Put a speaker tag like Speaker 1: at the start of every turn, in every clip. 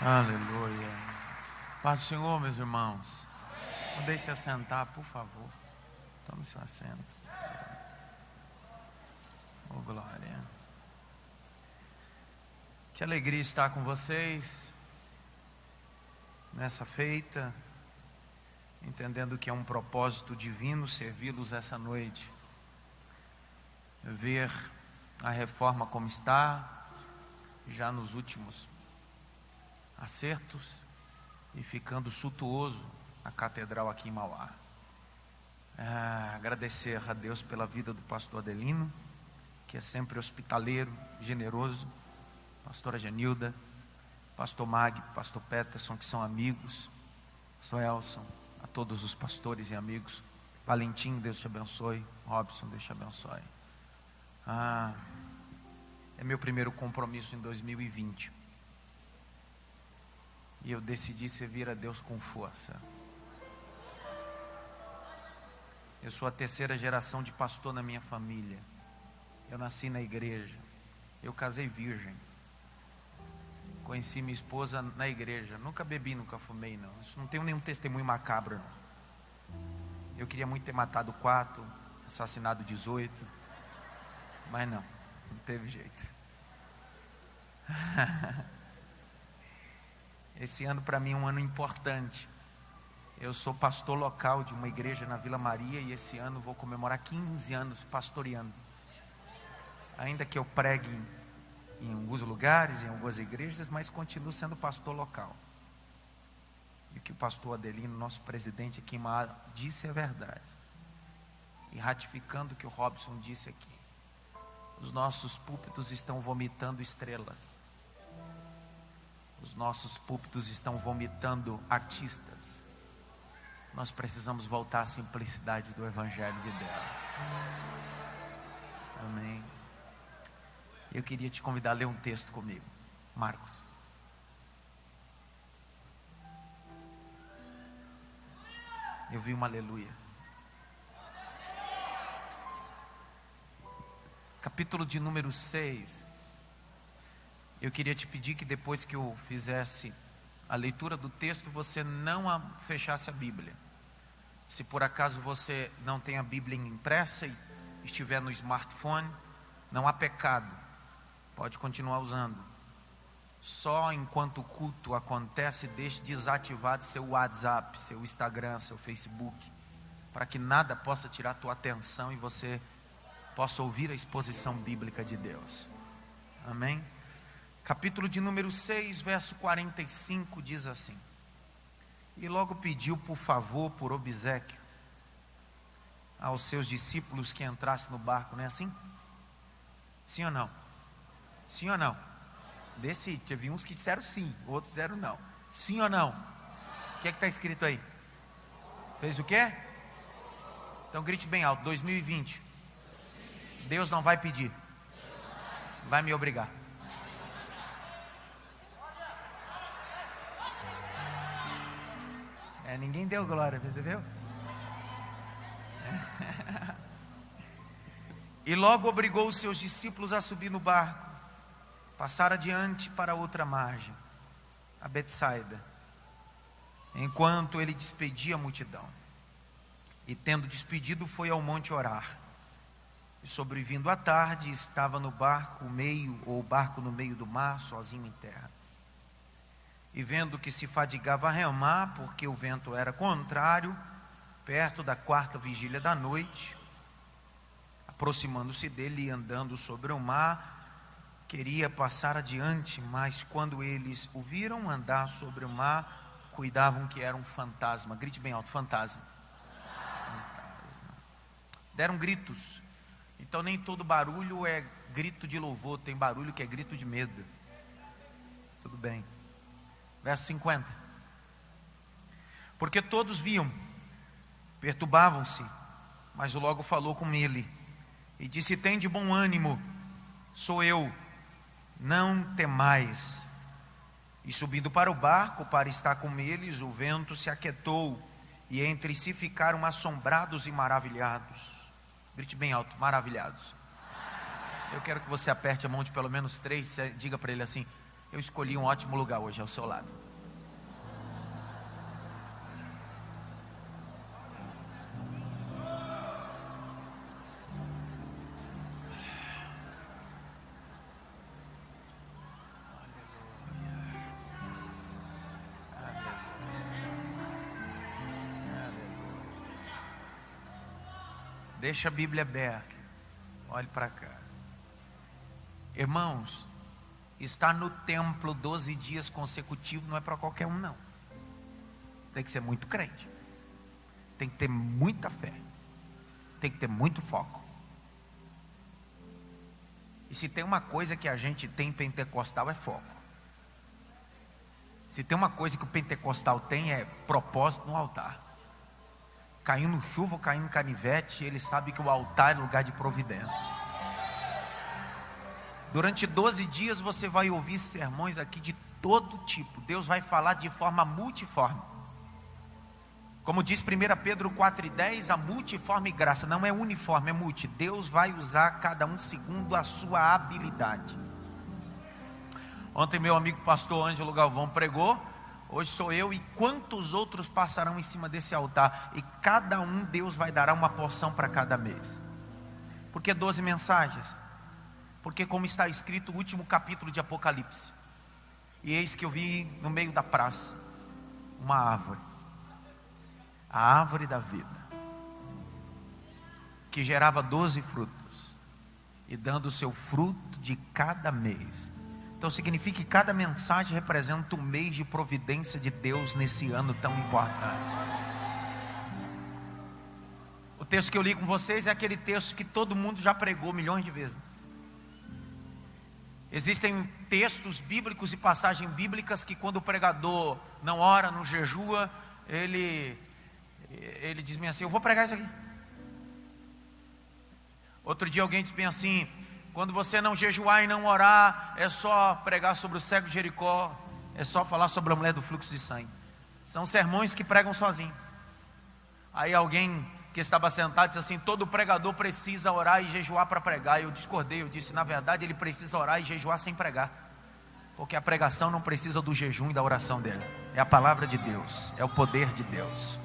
Speaker 1: Aleluia. Paz do Senhor, meus irmãos. Deixe-se assentar, por favor. Tome seu assento. Oh, glória. Que alegria estar com vocês nessa feita, entendendo que é um propósito divino servi-los essa noite. Ver a reforma como está, já nos últimos acertos, e ficando suntuoso a catedral aqui em Mauá. Agradecer a Deus pela vida do pastor Adelino, que é sempre hospitaleiro, generoso, pastora Genilda, pastor Mag, pastor Peterson, que são amigos, pastor Elson, a todos os pastores e amigos. Valentim, Deus te abençoe. Robson, Deus te abençoe. É meu primeiro compromisso em 2020. E eu decidi servir a Deus com força. Eu sou a terceira geração de pastor na minha família. Eu nasci na igreja. Eu casei virgem. Conheci minha esposa na igreja. Nunca bebi, nunca fumei, não. Isso não tenho nenhum testemunho macabro, não. Eu queria muito ter matado 4, assassinado 18. Mas não teve jeito. Esse ano para mim é um ano importante. Eu sou pastor local de uma igreja na Vila Maria e esse ano vou comemorar 15 anos pastoreando. Ainda que eu pregue em alguns lugares, em algumas igrejas, mas continuo sendo pastor local. E o que o pastor Adelino, nosso presidente aqui em Mauá, disse é verdade. E ratificando o que o Robson disse aqui, os nossos púlpitos estão vomitando estrelas. Os nossos púlpitos estão vomitando artistas. Nós precisamos voltar à simplicidade do Evangelho de Deus. Amém. Eu queria te convidar a ler um texto comigo. Marcos. Eu vi uma aleluia. Capítulo de número 6. Eu queria te pedir que depois que eu fizesse a leitura do texto, você não fechasse a Bíblia. Se por acaso você não tem a Bíblia impressa e estiver no smartphone, não há pecado, pode continuar usando. Só enquanto o culto acontece, deixe desativado seu WhatsApp, seu Instagram, seu Facebook, para que nada possa tirar a tua atenção e você possa ouvir a exposição bíblica de Deus. Amém? Capítulo de número 6, verso 45 diz assim: E logo pediu por favor, por obséquio, aos seus discípulos que entrassem no barco. Não é assim? Sim ou não? Sim ou não? Teve uns que disseram sim, outros disseram não. Sim ou não? O que é que está escrito aí? Fez o quê? Então grite bem alto: 2020. Deus não vai pedir, vai me obrigar. Ninguém deu glória, você viu? E logo obrigou os seus discípulos a subir no barco, passar adiante para outra margem, a Betsaida, enquanto ele despedia a multidão. E tendo despedido, foi ao monte orar. E sobrevindo à tarde, estava no barco no meio do mar, sozinho em terra. E vendo que se fadigava a remar, porque o vento era contrário, perto da 4ª vigília da noite, aproximando-se dele e andando sobre o mar, queria passar adiante, mas quando eles o viram andar sobre o mar, cuidavam que era um fantasma. Grite bem alto: fantasma. Fantasma. Deram gritos. Então nem todo barulho é grito de louvor, tem barulho que é grito de medo. Tudo bem. Verso 50. Porque todos viam, perturbavam-se, mas logo falou com ele e disse: tem de bom ânimo, sou eu, não temais. E subindo para o barco para estar com eles, o vento se aquietou e entre si ficaram assombrados e maravilhados. Grite bem alto: maravilhados. Eu quero que você aperte a mão de pelo menos 3, diga para ele assim: eu escolhi um ótimo lugar hoje ao seu lado. Deixa a Bíblia aberta. Olhe para cá. Irmãos, estar no templo 12 dias consecutivos não é para qualquer um, não. Tem que ser muito crente. Tem que ter muita fé. Tem que ter muito foco. E se tem uma coisa que a gente tem em pentecostal é foco. Se tem uma coisa que o pentecostal tem é propósito no altar. Caindo chuva ou caindo canivete, ele sabe que o altar é lugar de providência. Durante 12 dias você vai ouvir sermões aqui de todo tipo. Deus vai falar de forma multiforme. Como diz 1 Pedro 4,10, a multiforme graça não é uniforme, é multi. Deus vai usar cada um segundo a sua habilidade. Ontem meu amigo pastor Ângelo Galvão pregou. Hoje sou eu, e quantos outros passarão em cima desse altar? E cada um Deus vai dar uma porção para cada mês. Por que 12 mensagens? Porque como está escrito o último capítulo de Apocalipse. E eis que eu vi no meio da praça uma árvore, a árvore da vida, que gerava 12 frutos, e dando o seu fruto de cada mês. Então significa que cada mensagem representa um mês de providência de Deus nesse ano tão importante. O texto que eu li com vocês é aquele texto que todo mundo já pregou milhões de vezes. Existem textos bíblicos e passagens bíblicas que quando o pregador não ora, não jejua, ele diz bem assim: eu vou pregar isso aqui. Outro dia alguém disse bem assim: quando você não jejuar e não orar, é só pregar sobre o cego de Jericó, é só falar sobre a mulher do fluxo de sangue. São sermões que pregam sozinho. Aí alguém que estava sentado disse assim: todo pregador precisa orar e jejuar para pregar. Eu discordei, eu disse: na verdade ele precisa orar e jejuar sem pregar, porque a pregação não precisa do jejum e da oração dele. É a palavra de Deus, é o poder de Deus.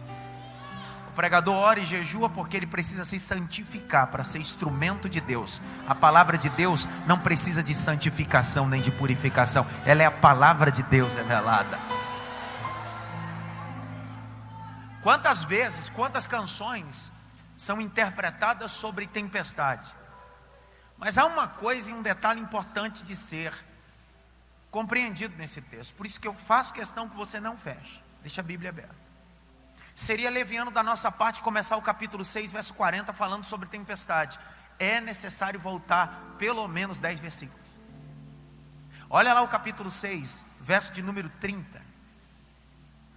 Speaker 1: O pregador ora e jejua porque ele precisa se santificar para ser instrumento de Deus. A palavra de Deus não precisa de santificação nem de purificação. Ela é a palavra de Deus revelada. Quantas vezes, quantas canções são interpretadas sobre tempestade? Mas há uma coisa e um detalhe importante de ser compreendido nesse texto. Por isso que eu faço questão que você não feche. Deixa a Bíblia aberta. Seria leviano da nossa parte começar o capítulo 6, verso 40, falando sobre tempestade. É necessário voltar pelo menos 10 versículos. Olha lá o capítulo 6, verso de número 30.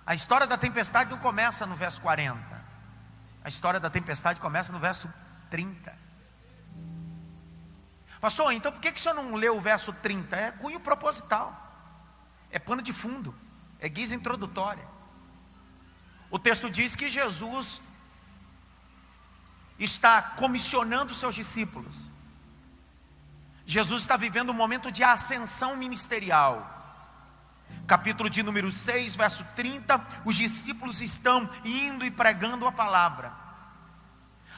Speaker 1: A história da tempestade não começa no verso 40. A história da tempestade começa no verso 30. Pastor, então por que o senhor não leu o verso 30? É cunho proposital, é pano de fundo, é guisa introdutória. O texto diz que Jesus está comissionando seus discípulos. Jesus está vivendo um momento de ascensão ministerial. Capítulo de número 6, verso 30, os discípulos estão indo e pregando a palavra.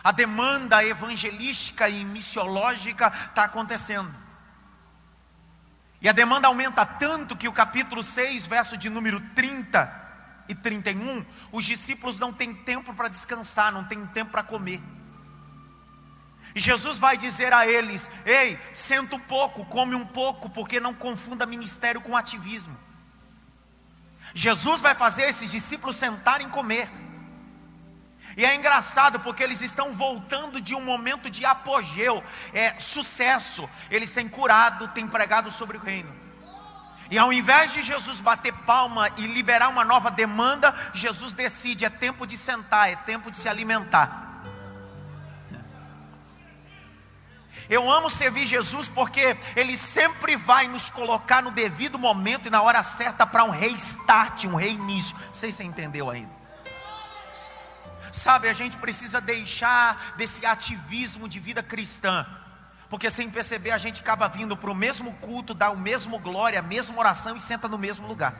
Speaker 1: A demanda evangelística e missiológica está acontecendo. E a demanda aumenta tanto que o capítulo 6, verso de número 30 e 31, os discípulos não têm tempo para descansar, não têm tempo para comer. E Jesus vai dizer a eles: ei, senta um pouco, come um pouco, porque não confunda ministério com ativismo. Jesus vai fazer esses discípulos sentarem e comer. E é engraçado porque eles estão voltando de um momento de apogeu, sucesso. Eles têm curado, têm pregado sobre o reino. E ao invés de Jesus bater palma e liberar uma nova demanda, Jesus decide: é tempo de sentar, é tempo de se alimentar. Eu amo servir Jesus porque Ele sempre vai nos colocar no devido momento e na hora certa para um restart, um reinício. Não sei se você entendeu ainda. Sabe, a gente precisa deixar desse ativismo de vida cristã, Porque sem perceber a gente acaba vindo para o mesmo culto, dá o mesmo glória, a mesma oração e senta no mesmo lugar.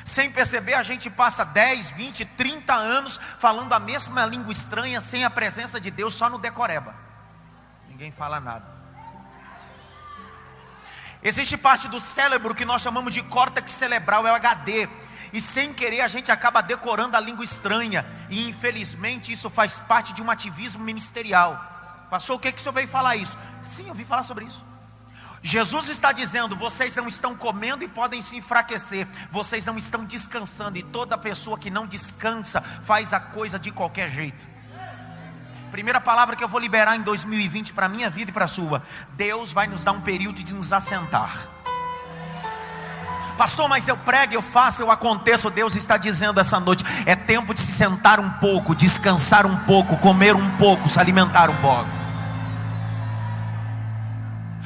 Speaker 1: Sem perceber a gente passa 10, 20, 30 anos falando a mesma língua estranha, sem a presença de Deus, só no decoreba. Ninguém fala nada. Existe parte do cérebro que nós chamamos de córtex cerebral, é o HD. E sem querer a gente acaba decorando a língua estranha. E infelizmente isso faz parte de um ativismo ministerial. Pastor, o que o senhor veio falar isso? Sim, eu vim falar sobre isso. Jesus está dizendo: vocês não estão comendo e podem se enfraquecer. Vocês não estão descansando. E toda pessoa que não descansa faz a coisa de qualquer jeito. Primeira palavra que eu vou liberar em 2020 para a minha vida e para a sua: Deus vai nos dar um período de nos assentar. Pastor, mas eu prego, eu faço, eu aconteço. Deus está dizendo essa noite: é tempo de se sentar um pouco, descansar um pouco, comer um pouco, se alimentar um pouco.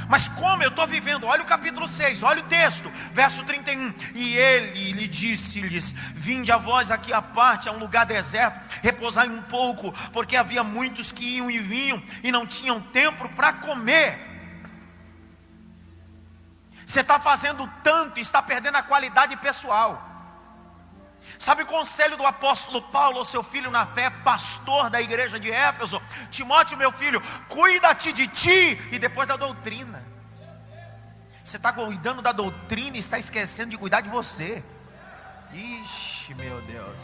Speaker 1: Mas como eu estou vivendo? Olha o capítulo 6, olha o texto, verso 31. E ele lhe disse-lhes: vinde a vós aqui à parte, a um lugar deserto, repousai um pouco, porque havia muitos que iam e vinham, e não tinham tempo para comer. Você está fazendo tanto e está perdendo a qualidade pessoal. Sabe o conselho do apóstolo Paulo ao seu filho na fé, pastor da igreja de Éfeso? Timóteo, meu filho, cuida-te de ti e depois da doutrina. Você está cuidando da doutrina e está esquecendo de cuidar de você. Ixi, meu Deus.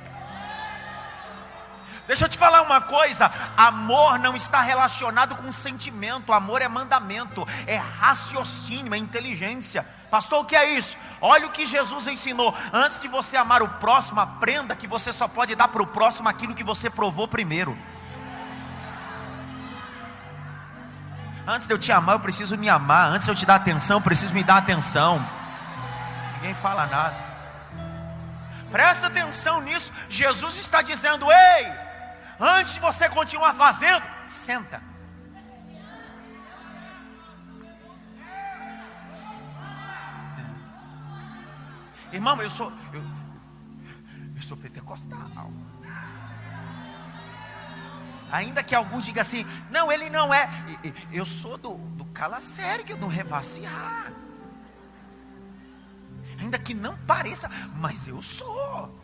Speaker 1: Deixa eu te falar uma coisa: amor não está relacionado com sentimento. Amor é mandamento, é raciocínio, é inteligência. Pastor, o que é isso? Olha o que Jesus ensinou: antes de você amar o próximo, aprenda que você só pode dar para o próximo aquilo que você provou primeiro. Antes de eu te amar, eu preciso me amar. Antes de eu te dar atenção, eu preciso me dar atenção. Ninguém fala nada. Presta atenção nisso. Jesus está dizendo: ei, antes de você continuar fazendo, senta. Irmão, eu sou pentecostal. Ainda que alguns digam assim: não, ele não é. Eu sou do cala sério, do revaciar. Ainda que não pareça, mas eu sou.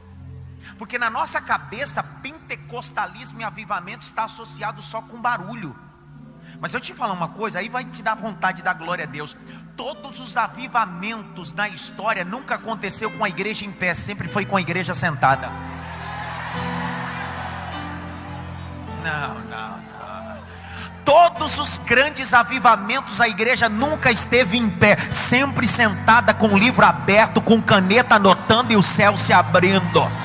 Speaker 1: Porque na nossa cabeça, pentecostalismo e avivamento está associado só com barulho. Mas eu te falo uma coisa, aí vai te dar vontade de dar glória a Deus. Todos os avivamentos na história nunca aconteceu com a igreja em pé, sempre foi com a igreja sentada. Não. Todos os grandes avivamentos, a igreja nunca esteve em pé, sempre sentada, com o livro aberto, com caneta anotando e o céu se abrindo.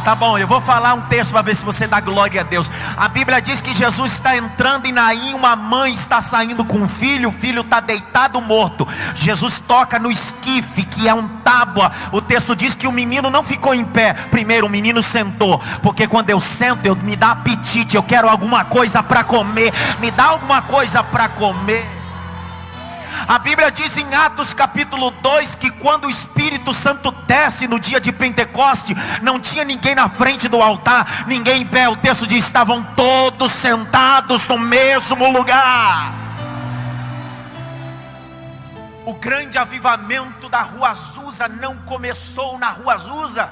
Speaker 1: Tá bom, eu vou falar um texto para ver se você dá glória a Deus. A Bíblia diz que Jesus está entrando em Naim, uma mãe está saindo com um filho, o filho está deitado morto. Jesus toca no esquife, que é um tábua. O texto diz que o menino não ficou em pé. Primeiro o menino sentou, porque quando eu sento, me dá apetite, eu quero alguma coisa para comer. Me dá alguma coisa para comer. A Bíblia diz em Atos capítulo 2 que quando o Espírito Santo desce no dia de Pentecoste, não tinha ninguém na frente do altar, ninguém em pé. O texto diz: estavam todos sentados no mesmo lugar. O grande avivamento da Rua Azusa não começou na Rua Azusa.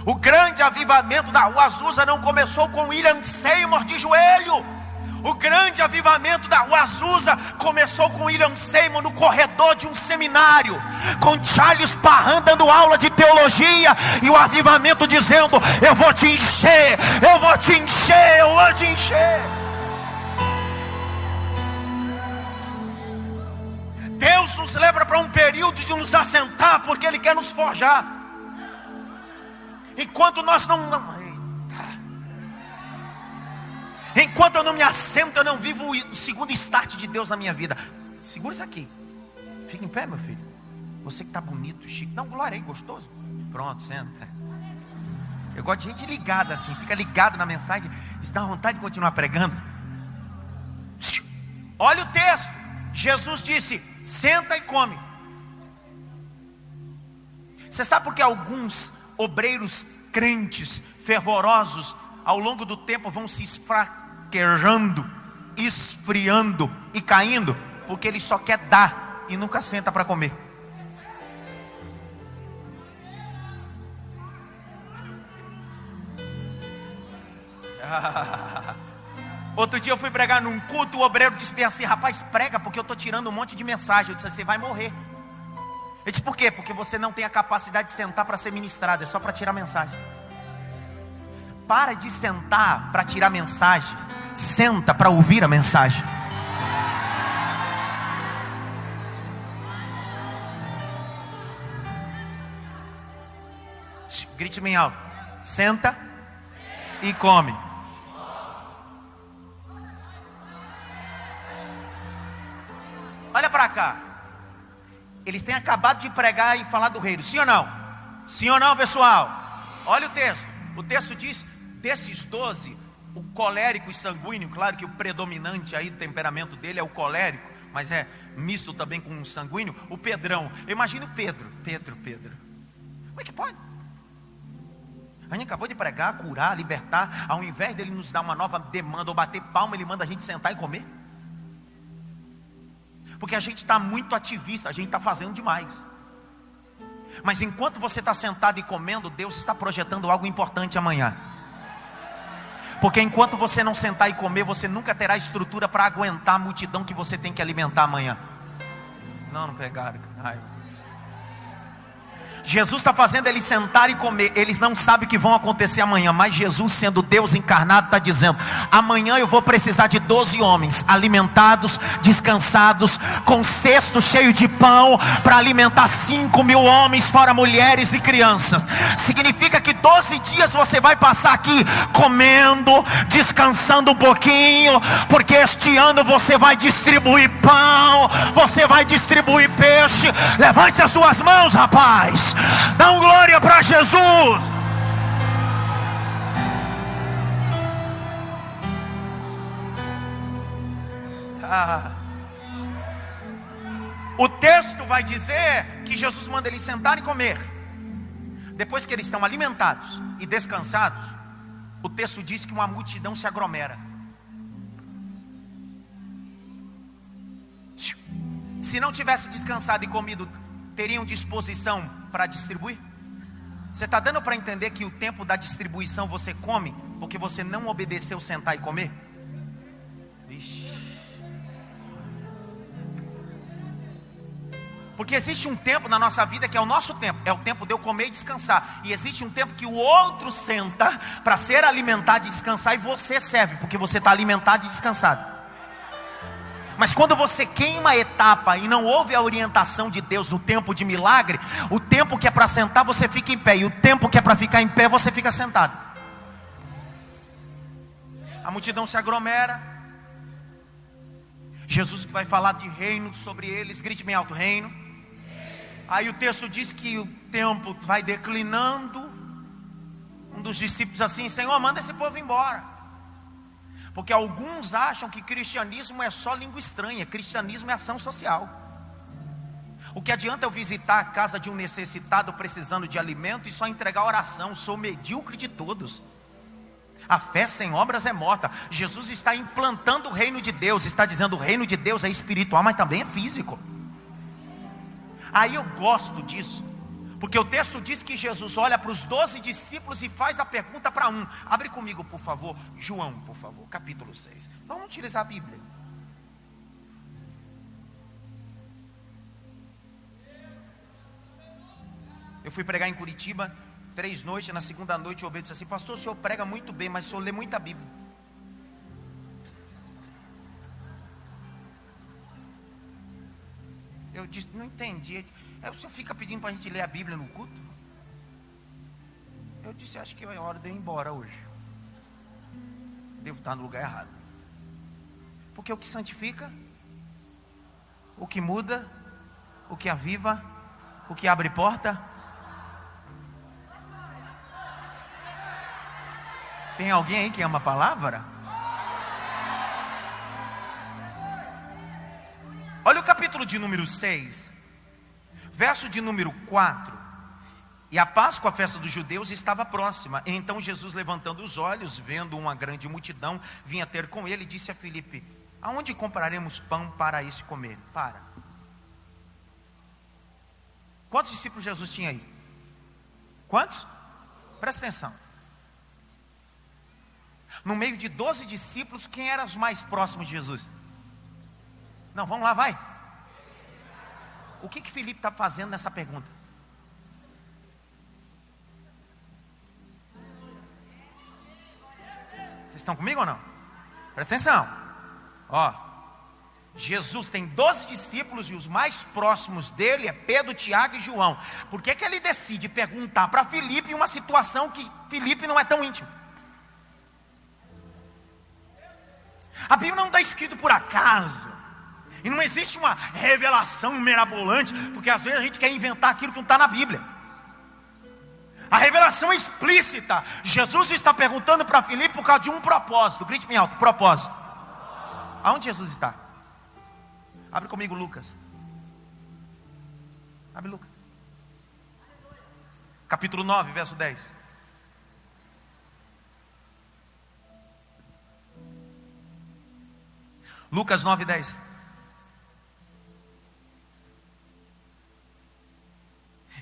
Speaker 1: O grande avivamento da Rua Azusa não começou com William Seymour de joelho. O grande avivamento da Rua Azusa começou com William Seymour no corredor de um seminário, com Charles Parham dando aula de teologia, e o avivamento dizendo: eu vou te encher, eu vou te encher, eu vou te encher. Deus nos leva para um período de nos assentar, porque Ele quer nos forjar. Enquanto nós enquanto eu não me assento, eu não vivo o segundo start de Deus na minha vida. Segura isso aqui. Fica em pé, meu filho. Você que está bonito, chique. Dá um glória aí, gostoso. Pronto, senta. Eu gosto de gente ligada assim. Fica ligado na mensagem. Isso dá vontade de continuar pregando. Olha o texto. Jesus disse: senta e come. Você sabe por que alguns obreiros crentes, fervorosos, ao longo do tempo vão se esfraquejando? esfriando e caindo, porque ele só quer dar e nunca senta para comer. Outro dia eu fui pregar num culto, o obreiro disse assim: rapaz, prega, porque eu estou tirando um monte de mensagem. Eu disse: você vai morrer. Ele disse: por quê? Porque você não tem a capacidade de sentar para ser ministrado, é só para tirar mensagem. Para de sentar para tirar mensagem, senta para ouvir a mensagem. Grite bem alto: senta e come. Olha para cá. Eles têm acabado de pregar e falar do reino. Sim ou não? Sim ou não, pessoal? Olha o texto. O texto diz: desses 12, o colérico e sanguíneo, claro que o predominante aí do temperamento dele é o colérico, mas é misto também com o sanguíneo, o Pedrão. Eu imagino Pedro. Como é que pode? A gente acabou de pregar, curar, libertar. Ao invés dele nos dar uma nova demanda ou bater palma, ele manda a gente sentar e comer. Porque a gente está muito ativista, a gente está fazendo demais. Mas enquanto você está sentado e comendo, Deus está projetando algo importante amanhã. Porque enquanto você não sentar e comer, você nunca terá estrutura para aguentar a multidão que você tem que alimentar amanhã. Não pegaram. Ai. Jesus está fazendo eles sentar e comer. Eles não sabem o que vão acontecer amanhã, mas Jesus, sendo Deus encarnado, está dizendo: amanhã eu vou precisar de 12 homens alimentados, descansados, com cesto cheio de pão, para alimentar 5.000 homens, fora mulheres e crianças. Significa que 12 dias você vai passar aqui comendo, descansando um pouquinho, porque este ano você vai distribuir pão, você vai distribuir peixe. Levante as duas mãos, rapaz. Dá um glória para Jesus. O texto vai dizer que Jesus manda eles sentarem e comer. Depois que eles estão alimentados e descansados, o texto diz que uma multidão se aglomera. Se não tivesse descansado e comido, teriam disposição para distribuir? Você está dando para entender que o tempo da distribuição você come porque você não obedeceu sentar e comer? Vixe. Porque existe um tempo na nossa vida que é o nosso tempo, é o tempo de eu comer e descansar. E existe um tempo que o outro senta para ser alimentado e descansar, e você serve porque você está alimentado e descansado. Mas quando você queima a etapa e não ouve a orientação de Deus no tempo de milagre, o tempo que é para sentar você fica em pé, e o tempo que é para ficar em pé você fica sentado. A multidão se aglomera. Jesus que vai falar de reino sobre eles, grite bem alto: reino. Aí o texto diz que o tempo vai declinando. Um dos discípulos assim: Senhor, manda esse povo embora. Porque alguns acham que cristianismo é só língua estranha. Cristianismo é ação social. O que adianta eu visitar a casa de um necessitado precisando de alimento e só entregar oração? Sou medíocre de todos. A fé sem obras é morta. Jesus está implantando o reino de Deus. Está dizendo: o reino de Deus é espiritual, mas também é físico. Aí eu gosto disso, porque o texto diz que Jesus olha para os 12 discípulos e faz a pergunta para um. Abre comigo, por favor, João, por favor, capítulo 6. Vamos utilizar a Bíblia. Eu fui pregar em Curitiba 3 noites, na segunda noite o obreiro disse assim: pastor, o senhor prega muito bem, mas o senhor lê muita Bíblia. Eu disse: não entendi. Aí o senhor fica pedindo para a gente ler a Bíblia no culto? Eu disse: acho que é hora de eu ir embora hoje. Devo estar no lugar errado. Porque o que santifica, o que muda, o que aviva, o que abre porta. Tem alguém aí que ama a palavra? Olha o capítulo de número 6, verso de número 4. E a Páscoa, a festa dos judeus, estava próxima. Então Jesus, levantando os olhos, vendo uma grande multidão, vinha ter com ele, disse a Filipe: Aonde compraremos pão para isso comer? Para. Quantos discípulos Jesus tinha aí? Quantos? Presta atenção. No meio de 12 discípulos, quem eram os mais próximos de Jesus? Não, vamos lá, vai. O que Filipe está fazendo nessa pergunta? Vocês estão comigo ou não? Presta atenção. Ó, Jesus tem 12 discípulos e os mais próximos dele é Pedro, Tiago e João. Por que ele decide perguntar para Filipe uma situação que Filipe não é tão íntimo? A Bíblia não está escrita por acaso. E não existe uma revelação mirabolante, porque às vezes a gente quer inventar aquilo que não está na Bíblia. A revelação é explícita. Jesus está perguntando para Filipe por causa de um propósito. Grite bem alto, propósito. Aonde Jesus está? Abre comigo Lucas. Abre Lucas. Capítulo 9, verso 10. Lucas 9, 10.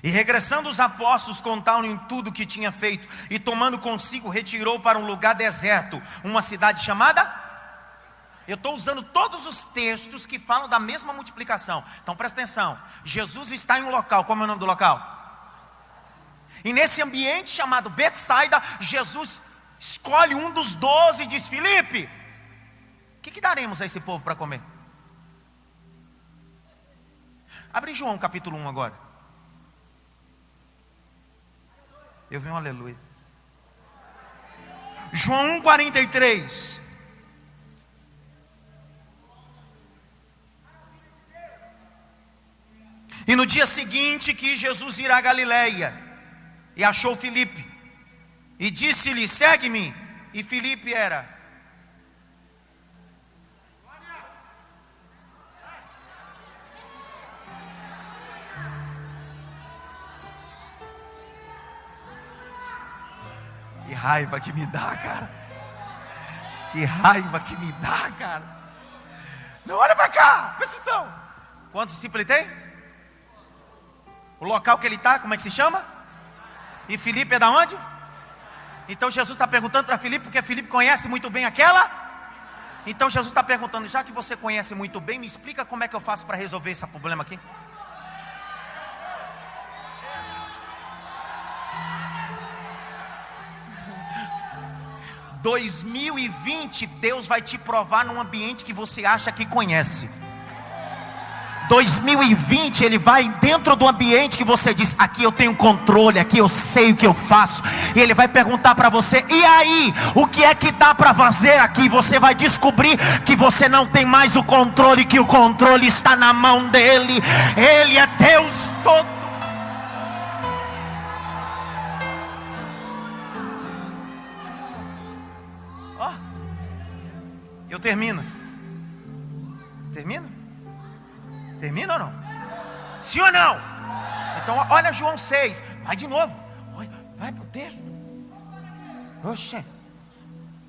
Speaker 1: E regressando os apóstolos, contaram-lhe tudo o que tinha feito, e tomando consigo, retirou para um lugar deserto, uma cidade chamada... Eu estou usando todos os textos que falam da mesma multiplicação. Então presta atenção. Jesus está em um local. Como é o nome do local? E nesse ambiente chamado Betsaida, Jesus escolhe um dos 12 e diz: Filipe, o que daremos a esse povo para comer? Abre João capítulo 1 agora. Eu vi um aleluia. João 1,43. E no dia seguinte quis Jesus ir a Galileia, e achou Filipe, e disse-lhe: segue-me. E Filipe era... Que raiva que me dá, cara. Que raiva que me dá, cara. Não, olha para cá, presta atenção. Quantos discípulos ele tem? O local que ele está, como é que se chama? E Filipe é da onde? Então Jesus está perguntando para Filipe, porque Filipe conhece muito bem aquela. Então Jesus está perguntando: já que você conhece muito bem, me explica como é que eu faço para resolver esse problema aqui. Em 2020, Deus vai te provar num ambiente que você acha que conhece. 2020 Ele vai dentro do ambiente que você diz: aqui eu tenho controle, aqui eu sei o que eu faço. E Ele vai perguntar para você: e aí, o que é que dá para fazer aqui? Você vai descobrir que você não tem mais o controle, que o controle está na mão dEle. Ele é Deus todo. Ó, eu termino. Termino? Termina ou não? Sim ou não? Então olha João 6. Vai de novo. Vai para o texto. Oxê.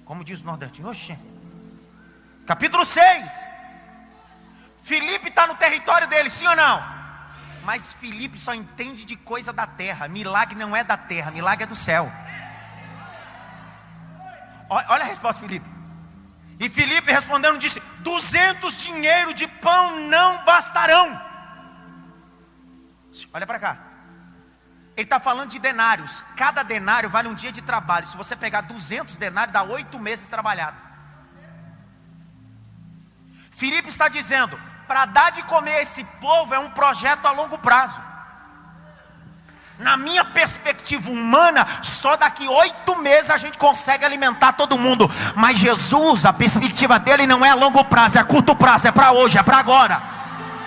Speaker 1: Como diz o nordestino. Oxê. Capítulo 6. Filipe está no território dele. Sim ou não? Mas Filipe só entende de coisa da terra. Milagre não é da terra. Milagre é do céu. Olha a resposta de Filipe. E Filipe respondendo disse: 200 dinheiro de pão não bastarão. Olha para cá. Ele está falando de denários. Cada denário vale um dia de trabalho. Se você pegar 200 denários, dá 8 meses trabalhado. Filipe está dizendo: para dar de comer a esse povo é um projeto a longo prazo. Na minha perspectiva humana, só daqui 8 meses a gente consegue alimentar todo mundo. Mas Jesus, a perspectiva dele não é a longo prazo, é a curto prazo, é para hoje, é para agora.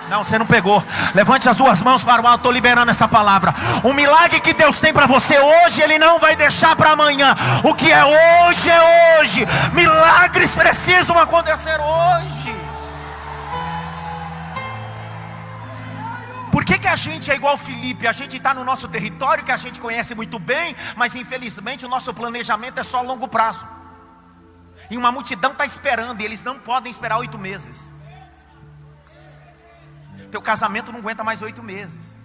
Speaker 1: Não, você não pegou. Levante as suas mãos para o alto, estou liberando essa palavra. O milagre que Deus tem para você hoje, Ele não vai deixar para amanhã. O que é hoje é hoje. Milagres precisam acontecer hoje. Por que a gente é igual Filipe? A gente está no nosso território que a gente conhece muito bem, mas infelizmente o nosso planejamento é só a longo prazo. E uma multidão está esperando, e eles não podem esperar 8 meses. Teu casamento não aguenta mais 8 meses.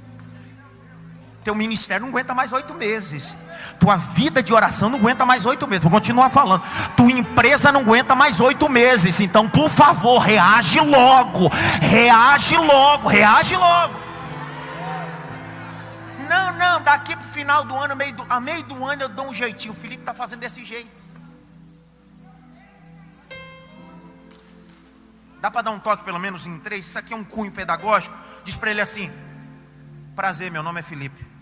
Speaker 1: Teu ministério não aguenta mais 8 meses. Tua vida de oração não aguenta mais 8 meses. Vou continuar falando. Tua empresa não aguenta mais 8 meses. Então, por favor, reage logo. Reage logo, reage logo. Não, daqui para o final do ano, a meio do ano eu dou um jeitinho. O Felipe está fazendo desse jeito. Dá para dar um toque pelo menos em 3? Isso aqui é um cunho pedagógico. Diz para ele assim: prazer, meu nome é Felipe.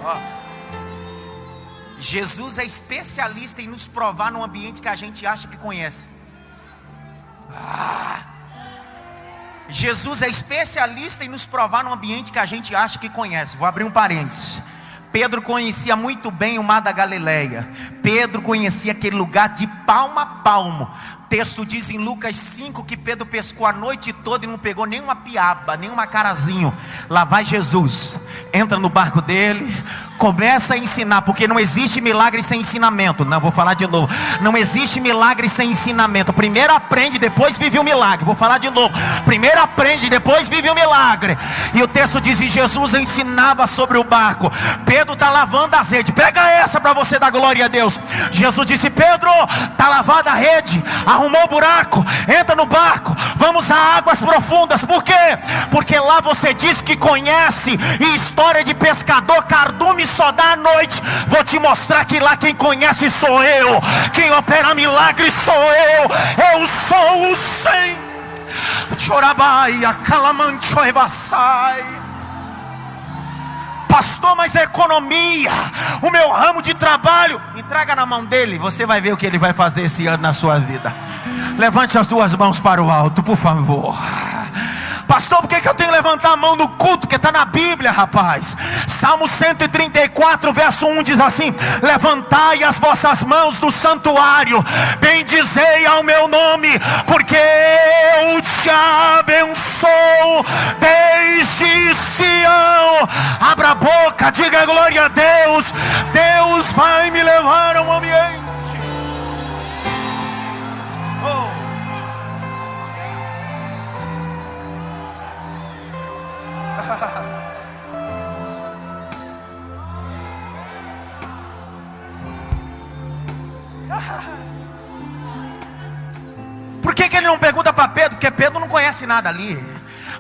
Speaker 1: Ó, Jesus é especialista em nos provar num ambiente que a gente acha que conhece. Jesus é especialista em nos provar num ambiente que a gente acha que conhece. Vou abrir um parênteses. Pedro conhecia muito bem o mar da Galileia. Pedro conhecia aquele lugar de palmo a palmo. O texto diz em Lucas 5 que Pedro pescou a noite toda e não pegou nenhuma piaba, nenhuma carazinho. Lá vai Jesus, entra no barco dele, começa a ensinar, porque não existe milagre sem ensinamento. Não, vou falar de novo. Não existe milagre sem ensinamento. Primeiro aprende, depois vive o milagre. Vou falar de novo. Primeiro aprende, depois vive o milagre. E o texto diz: e Jesus ensinava sobre o barco. Pedro está lavando as redes. Pega essa para você dar glória a Deus. Jesus disse: Pedro, está lavada a rede, arrumou o buraco, entra no barco, vamos a águas profundas. Por quê? Porque lá você diz que conhece, e história de pescador cardume só dá à noite. Vou te mostrar que lá quem conhece sou eu, quem opera milagre sou eu sou o Senhor. Chorabaia, calamanchoebassai. Pastor, mas é economia, o meu ramo de trabalho. Entrega na mão dele, você vai ver o que ele vai fazer esse ano na sua vida. Levante as duas mãos para o alto, por favor. Pastor, por que eu tenho que levantar a mão no culto? Porque está na Bíblia, rapaz. Salmo 134, verso 1 diz assim: levantai as vossas mãos do santuário, bendizei ao meu nome, porque eu te abençoo desde Sião. Abra a boca, diga glória a Deus. Deus vai me levar a um ambiente. Oh. Por que ele não pergunta para Pedro? Porque Pedro não conhece nada ali.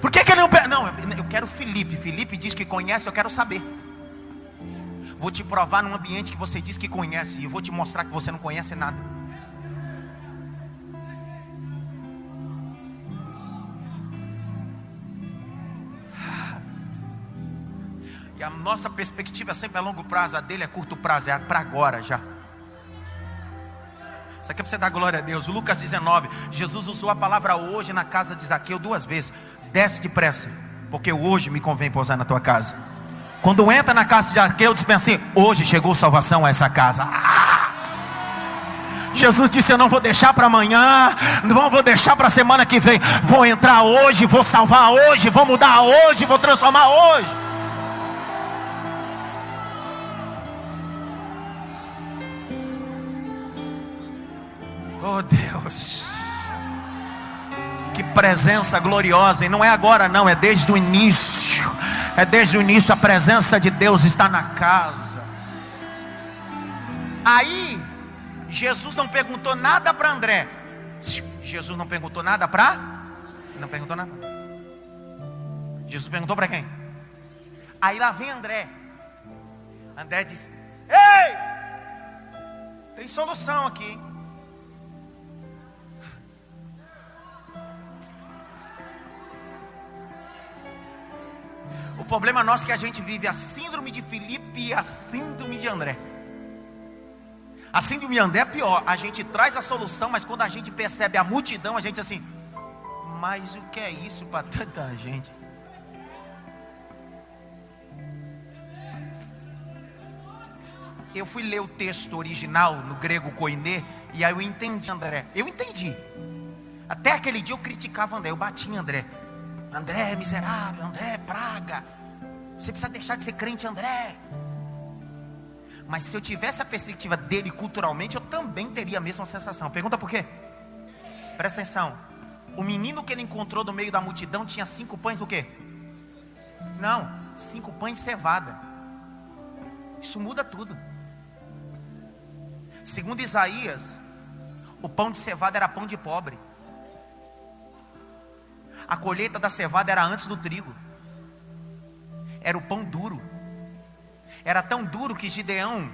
Speaker 1: Por que ele não pergunta? Não, eu quero Felipe. Felipe diz que conhece, eu quero saber. Vou te provar num ambiente que você diz que conhece, e eu vou te mostrar que você não conhece nada. E a nossa perspectiva é sempre a longo prazo, a dele é curto prazo, é para agora já. Isso aqui é para você dar glória a Deus. Lucas 19, Jesus usou a palavra hoje na casa de Zaqueu 2 vezes. Desce depressa, porque hoje me convém pousar na tua casa. Quando entra na casa de Zaqueu, diz assim: hoje chegou salvação a essa casa. Jesus disse: eu não vou deixar para amanhã, não vou deixar para a semana que vem. Vou entrar hoje, vou salvar hoje, vou mudar hoje, vou transformar hoje. Oh Deus, que presença gloriosa. E não é agora não, é desde o início. É desde o início, a presença de Deus está na casa. Aí Jesus não perguntou nada para André. Jesus não perguntou nada para? Não perguntou nada. Jesus perguntou para quem? Aí lá vem André. André disse: ei, tem solução aqui. O problema nosso é que a gente vive a síndrome de Filipe e a síndrome de André. A síndrome de André é pior. A gente traz a solução, mas quando a gente percebe a multidão, a gente diz assim: mas o que é isso para tanta gente? Eu fui ler o texto original no grego koiné, e aí eu entendi André. Eu entendi. Até aquele dia eu criticava André, eu bati em André. André é miserável, André é praga. Você precisa deixar de ser crente, André. Mas se eu tivesse a perspectiva dele culturalmente, eu também teria a mesma sensação. Pergunta por quê? Presta atenção. O menino que ele encontrou no meio da multidão tinha 5 pães do quê? Não, 5 pães de cevada. Isso muda tudo. Segundo Isaías, o pão de cevada era pão de pobre. A colheita da cevada era antes do trigo. Era o pão duro. Era tão duro que Gideão,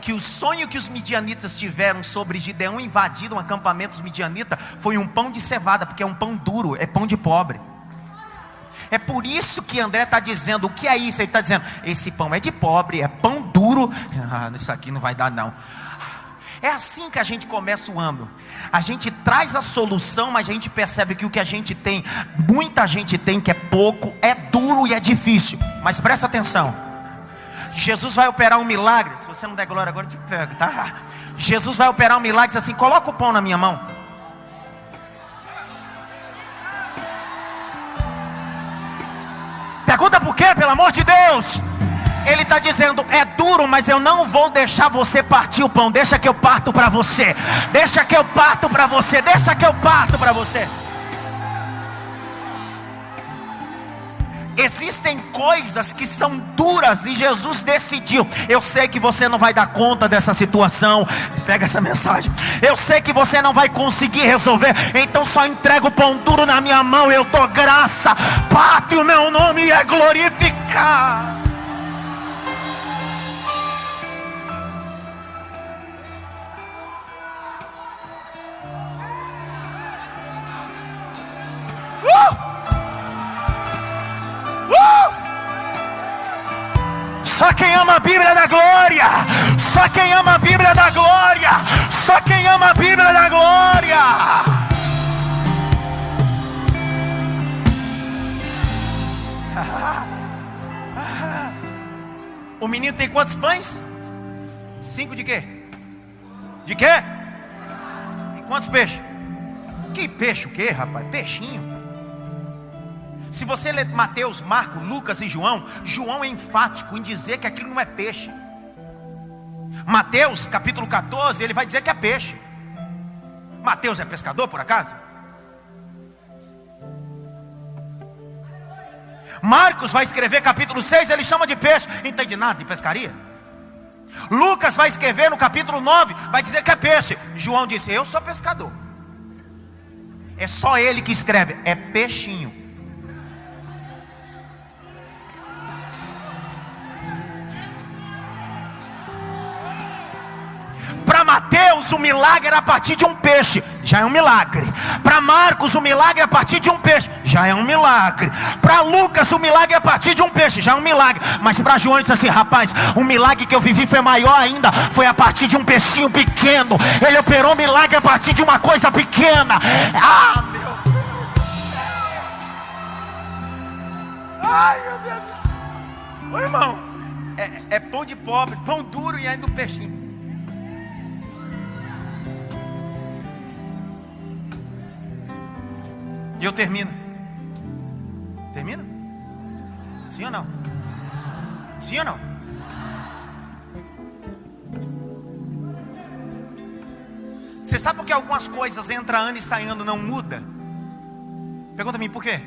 Speaker 1: que o sonho que os midianitas tiveram sobre Gideão invadir um acampamento dos midianitas foi um pão de cevada, porque é um pão duro, é pão de pobre. É por isso que André está dizendo, o que é isso? Ele está dizendo, esse pão é de pobre, é pão duro. Isso aqui não vai dar não. É assim que a gente começa o ano. A gente traz a solução, mas a gente percebe que o que a gente tem, muita gente tem, que é pouco, é duro e é difícil. Mas presta atenção, Jesus vai operar um milagre. Se você não der glória agora, eu te pego, tá? Jesus vai operar um milagre, diz assim, coloca o pão na minha mão. Pergunta por quê, pelo amor de Deus. Ele está dizendo, é duro, mas eu não vou deixar você partir o pão. Deixa que eu parto para você. Deixa que eu parto para você. Deixa que eu parto para você. Existem coisas que são duras e Jesus decidiu. Eu sei que você não vai dar conta dessa situação. Pega essa mensagem. Eu sei que você não vai conseguir resolver. Então só entrega o pão duro na minha mão. Eu dou graça. Parto e o meu nome é glorificar. Só quem ama a Bíblia da glória. Só quem ama a Bíblia da glória. Só quem ama a Bíblia da glória. O menino tem quantos pães? 5 de quê? De quê? Tem quantos peixes? Que peixe o quê, rapaz? Peixinho. Se você ler Mateus, Marcos, Lucas e João, João é enfático em dizer que aquilo não é peixe. Mateus capítulo 14, ele vai dizer que é peixe. Mateus é pescador por acaso? Marcos vai escrever capítulo 6, ele chama de peixe. Não entende nada de pescaria. Lucas vai escrever no capítulo 9, vai dizer que é peixe. João disse, eu sou pescador. É só ele que escreve, é peixinho. Para Mateus o milagre era a partir de um peixe, já é um milagre. Para Marcos o milagre é a partir de um peixe, já é um milagre. Para Lucas o milagre é a partir de um peixe, já é um milagre. Mas para João ele disse assim, rapaz, o milagre que eu vivi foi maior ainda, foi a partir de um peixinho pequeno. Ele operou milagre a partir de uma coisa pequena. Ah, meu Deus. Ai, meu Deus. Ô irmão, é pão de pobre, pão duro e ainda um peixinho. E eu termino. Termina? Sim ou não? Sim ou não? Você sabe por que algumas coisas entra ano e sai ano não muda? Pergunta a mim, por quê?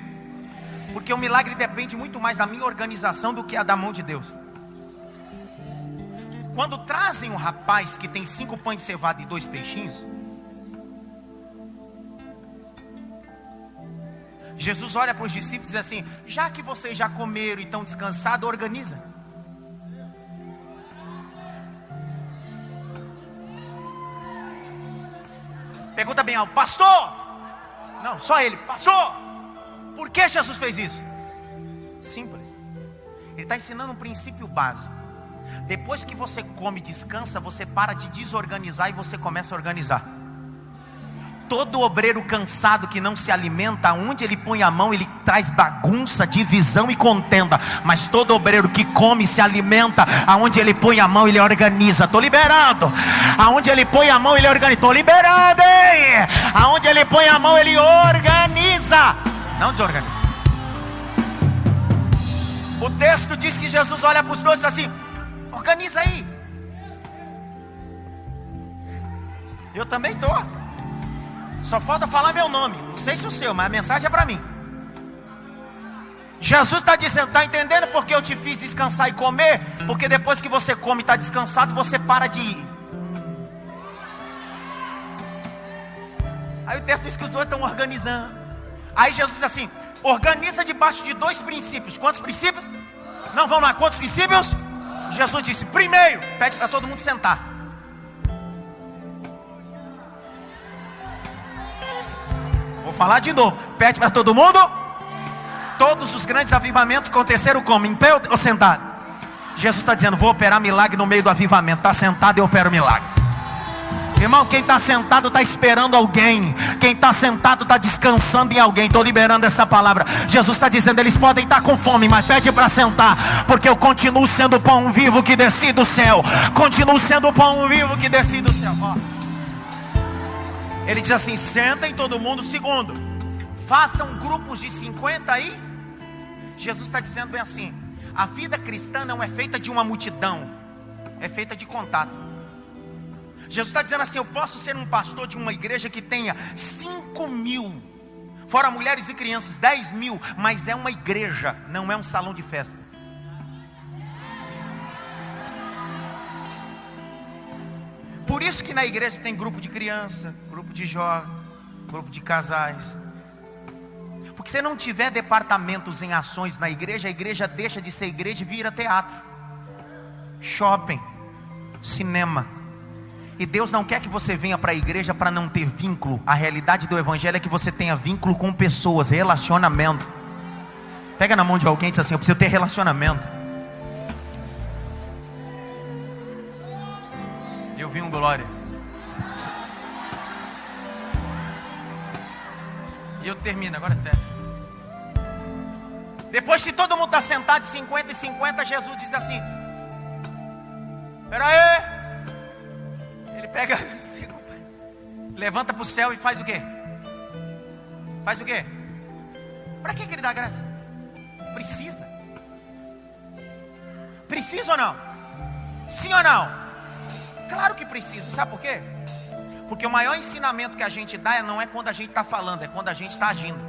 Speaker 1: Porque o milagre depende muito mais da minha organização do que a da mão de Deus. Quando trazem um rapaz que tem 5 pães de cevada e 2 peixinhos, Jesus olha para os discípulos e diz assim, já que vocês já comeram e estão descansados, organiza. Pergunta bem alto, pastor? Não, só ele, pastor, por que Jesus fez isso? Simples. Ele está ensinando um princípio básico. Depois que você come e descansa, você para de desorganizar e você começa a organizar. Todo obreiro cansado que não se alimenta, aonde ele põe a mão, ele traz bagunça, divisão e contenda. Mas todo obreiro que come e se alimenta, aonde ele põe a mão, ele organiza. Estou liberado. Aonde ele põe a mão, ele organiza. Estou liberado. Aonde Ele põe a mão, Ele organiza, não desorganiza. O texto diz que Jesus olha para os dois e diz assim: organiza aí. Eu também estou. Só falta falar meu nome. Não sei se o seu, mas a mensagem é para mim. Jesus está dizendo: está entendendo porque eu te fiz descansar e comer? Porque depois que você come e está descansado, você para de ir. Aí o texto diz que os dois estão organizando. Aí Jesus diz assim: organiza debaixo de 2 princípios. Quantos princípios? Não, vamos lá, quantos princípios? Jesus disse: primeiro, pede para todo mundo sentar. Vou falar de novo. Pede para todo mundo. Todos os grandes avivamentos aconteceram como? Em pé ou sentado? Jesus está dizendo: vou operar milagre no meio do avivamento. Está sentado, eu opero milagre. Irmão, quem está sentado está esperando alguém. Quem está sentado está descansando em alguém. Estou liberando essa palavra. Jesus está dizendo: eles podem estar com fome, mas pede para sentar, porque eu continuo sendo o pão vivo que desci do céu. Continuo sendo o pão vivo que desci do céu. Ó. Ele diz assim: sentem todo mundo. Segundo, façam grupos de 50 aí. Jesus está dizendo bem assim: a vida cristã não é feita de uma multidão, é feita de contato. Jesus está dizendo assim: eu posso ser um pastor de uma igreja que tenha 5.000, fora mulheres e crianças, 10.000, mas é uma igreja, não é um salão de festa. Por isso que na igreja tem grupo de criança, grupo de jovens, grupo de casais. Porque se não tiver departamentos em ações na igreja, a igreja deixa de ser igreja e vira teatro, shopping, cinema. E Deus não quer que você venha para a igreja para não ter vínculo. A realidade do evangelho é que você tenha vínculo com pessoas, relacionamento. Pega na mão de alguém e diz assim: eu preciso ter relacionamento. Eu vi um glória. E eu termino, agora é sério. Depois que todo mundo está sentado de 50 e 50, Jesus diz assim: espera aí. Ele pega, levanta para o céu e faz o quê? Faz o quê? Para que ele dá graça? Precisa? Precisa ou não? Sim ou não? Claro que precisa. Sabe por quê? Porque o maior ensinamento que a gente dá não é quando a gente está falando, é quando a gente está agindo.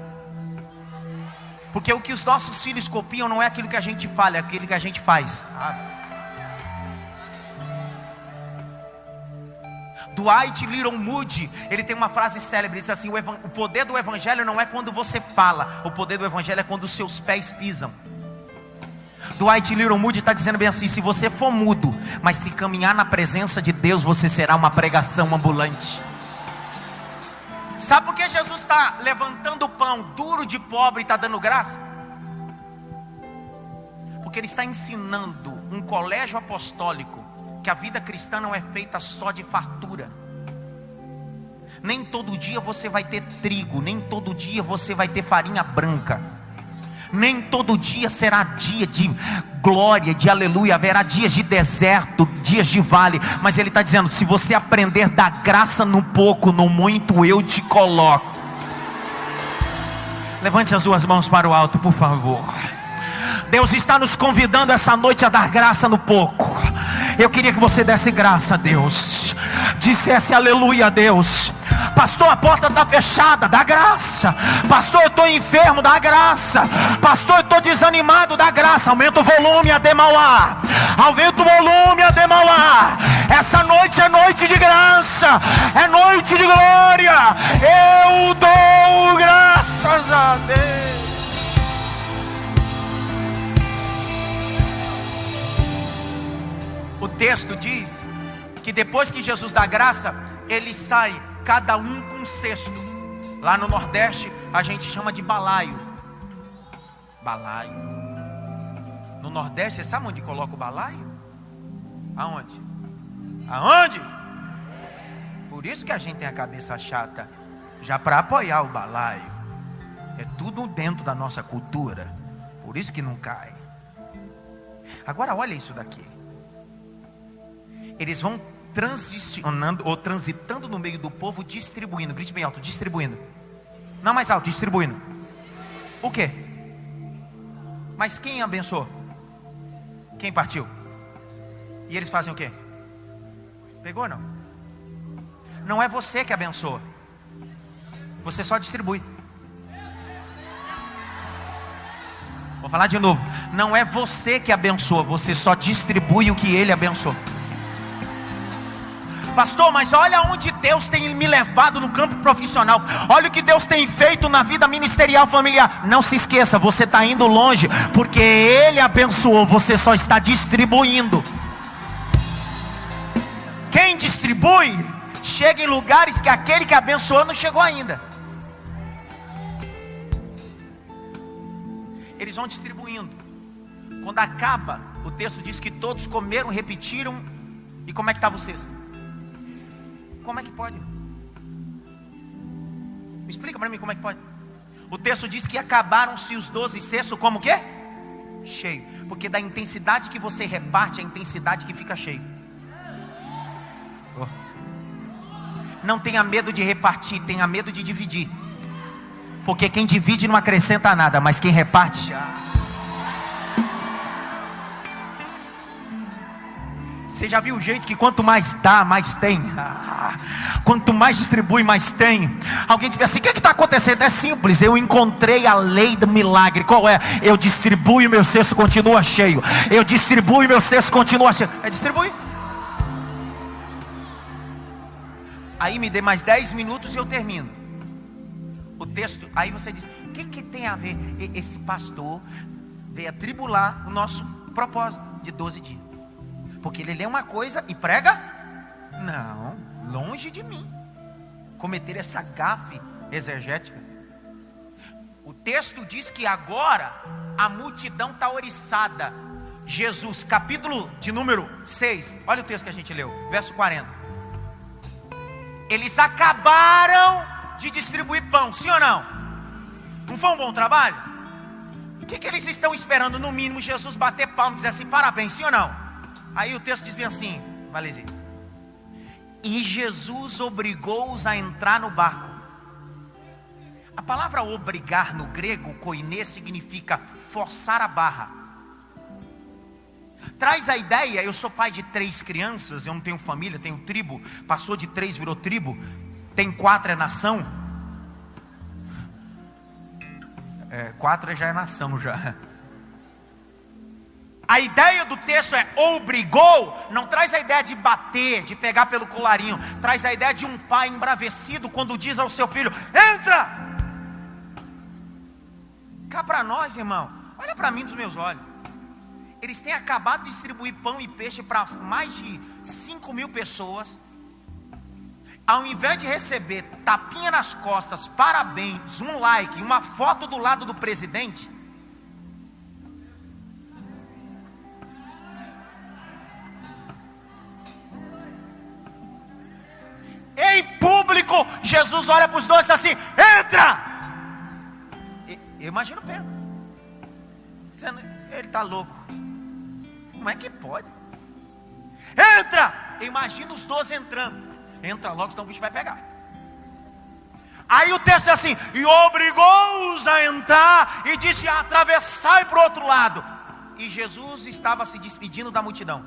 Speaker 1: Porque o que os nossos filhos copiam não é aquilo que a gente fala, é aquilo que a gente faz. Dwight Little Moody, ele tem uma frase célebre, ele diz assim: o poder do evangelho não é quando você fala, o poder do evangelho é quando os seus pés pisam. Dwight Little Moody está dizendo bem assim: se você for mudo, mas se caminhar na presença de Deus, você será uma pregação ambulante. Sabe por que Jesus está levantando o pão duro de pobre e está dando graça? Porque Ele está ensinando um colégio apostólico que a vida cristã não é feita só de fartura. Nem todo dia você vai ter trigo, nem todo dia você vai ter farinha branca, nem todo dia será dia de glória, de aleluia. Haverá dias de deserto, dias de vale. Mas Ele está dizendo: se você aprender da graça no pouco, no muito eu te coloco. Levante as suas mãos para o alto, por favor. Deus está nos convidando essa noite a dar graça no pouco. Eu queria que você desse graça a Deus, dissesse aleluia a Deus. Pastor, a porta está fechada, dá graça. Pastor, eu estou enfermo, dá graça. Pastor, eu estou desanimado, dá graça. Aumenta o volume, Ademauá. Aumenta o volume, Ademauá. Essa noite é noite de graça, é noite de glória. Eu dou graças a Deus. O texto diz que depois que Jesus dá graça, ele sai, cada um com um cesto. Lá no Nordeste a gente chama de balaio. Balaio. No Nordeste, você sabe onde coloca o balaio? Aonde? Aonde? Por isso que a gente tem a cabeça chata, já para apoiar o balaio. É tudo dentro da nossa cultura. Por isso que não cai. Agora olha isso daqui. Eles vão transicionando ou transitando no meio do povo, distribuindo. Grite bem alto, distribuindo. Não, mais alto, distribuindo. O quê? Mas quem abençoou? Quem partiu? E eles fazem o quê? Pegou ou não? Não é você que abençoa. Você só distribui. Vou falar de novo. Não é você que abençoa, você só distribui o que ele abençoou. Pastor, mas olha onde Deus tem me levado no campo profissional. Olha o que Deus tem feito na vida ministerial familiar. Não se esqueça, você está indo longe, porque Ele abençoou, você só está distribuindo. Quem distribui, chega em lugares que aquele que abençoou não chegou ainda. Eles vão distribuindo. Quando acaba, o texto diz que todos comeram, repetiram. E como é que estava o cesto? Como é que pode? Me explica para mim como é que pode. O texto diz que acabaram-se os 12 cestos como o quê? Cheio. Porque da intensidade que você reparte, a intensidade que fica cheio. Oh. Não tenha medo de repartir, tenha medo de dividir. Porque quem divide não acrescenta nada, mas quem reparte... Você já viu gente que quanto mais dá, mais tem? Quanto mais distribui, mais tem. Alguém diz assim: o que está acontecendo? É simples, eu encontrei a lei do milagre. Qual é? Eu distribuo e meu cesto continua cheio. Eu distribuo e meu cesto continua cheio. É distribuir. Aí me dê mais 10 minutos e eu termino o texto. Aí você diz: o que tem a ver? Esse pastor veio atribular o nosso propósito de 12 dias. Porque ele lê uma coisa e prega? Não, longe de mim cometer essa gafe exegética. O texto diz que agora a multidão está oriçada. Jesus, capítulo de número 6, olha o texto que a gente leu, verso 40. Eles acabaram de distribuir pão, sim ou não? Não foi um bom trabalho? O que eles estão esperando? No mínimo Jesus bater palma e dizer assim: parabéns, sim ou não? Aí o texto diz bem assim, Valesi: e Jesus obrigou-os a entrar no barco. A palavra obrigar no grego, koiné, significa forçar a barra. Traz a ideia, eu sou pai de 3 crianças, eu não tenho família, tenho tribo. Passou de 3, virou tribo. Tem 4, é nação. 4 já é nação já. A ideia do texto é obrigou, não traz a ideia de bater, de pegar pelo colarinho. Traz a ideia de um pai embravecido quando diz ao seu filho: entra! Cá para nós, irmão, olha para mim dos meus olhos. Eles têm acabado de distribuir pão e peixe para mais de 5.000 pessoas. Ao invés de receber tapinha nas costas, parabéns, um like, uma foto do lado do presidente, em público, Jesus olha para os dois e diz assim: entra! Eu imagino Pedro dizendo: ele está louco, como é que pode? Entra! Eu imagino os 12 entrando. Entra logo, senão o bicho vai pegar. Aí o texto é assim: e obrigou-os a entrar e disse: atravessai para o outro lado. E Jesus estava se despedindo da multidão.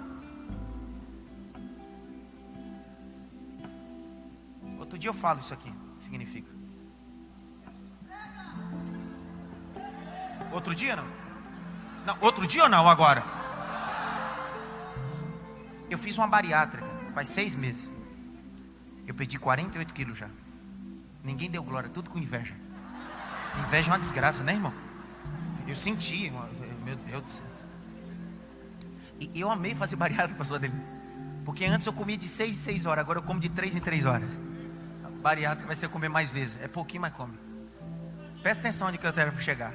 Speaker 1: Outro dia eu falo isso aqui, significa. Outro dia não? Não, outro dia ou não agora? Eu fiz uma bariátrica, faz 6 meses. Eu perdi 48 quilos já. Ninguém deu glória, tudo com inveja. Inveja é uma desgraça, né, irmão? Eu senti, meu Deus do céu. E eu amei fazer bariátrica, pastor dele. Porque antes eu comia de 6 em 6 horas, agora eu como de 3 em 3 horas. Bariátrica vai ser comer mais vezes, é pouquinho, mas come. Presta atenção onde que eu quero chegar.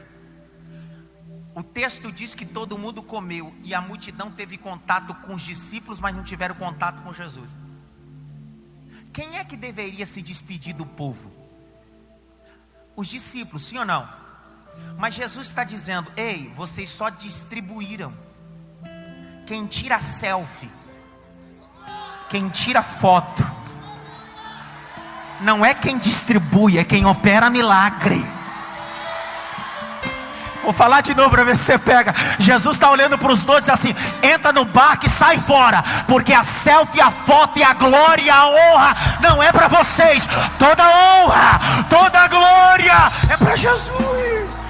Speaker 1: O texto diz que todo mundo comeu e a multidão teve contato com os discípulos, mas não tiveram contato com Jesus. Quem é que deveria se despedir do povo? Os discípulos, sim ou não? Mas Jesus está dizendo: ei, vocês só distribuíram. Quem tira selfie Quem tira foto não é quem distribui, é quem opera milagre. Vou falar de novo para ver se você pega. Jesus está olhando para os dois e diz assim: entra no barco e sai fora, porque a selfie, a foto e a glória e a honra não é para vocês. Toda honra, toda glória é para Jesus.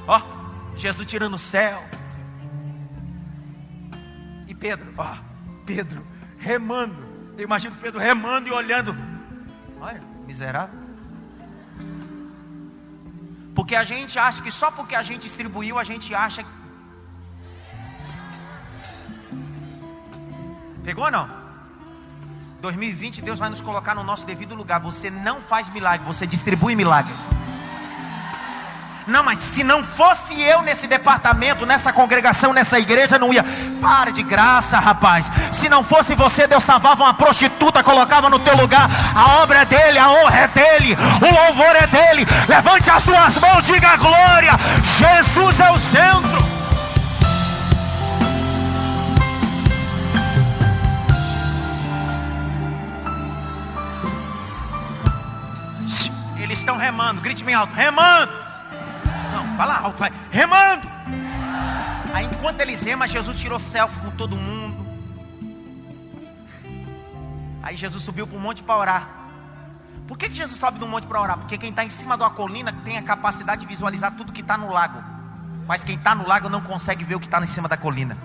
Speaker 1: Ó, Jesus tirando o céu. E Pedro, Pedro remando. Eu imagino Pedro remando e olhando. Olha, miserável. Porque a gente acha que só porque a gente distribuiu, a gente acha. Pegou ou não? 2020, Deus vai nos colocar no nosso devido lugar. Você não faz milagre, você distribui milagre. Não, mas se não fosse eu nesse departamento, nessa congregação, nessa igreja, não ia. Para de graça, rapaz. Se não fosse você, Deus salvava uma prostituta, colocava no teu lugar. A obra é dele, a honra é dele, o louvor é dele. Levante as suas mãos, diga glória. Jesus é o centro. Eles estão remando, grite bem alto, remando. Não, fala alto, vai, remando. Aí enquanto eles remam, Jesus tirou selfie com todo mundo. Aí Jesus subiu para um monte para orar. Por que Jesus sobe do monte para orar? Porque quem está em cima de uma colina tem a capacidade de visualizar tudo que está no lago. Mas quem está no lago não consegue ver o que está em cima da colina.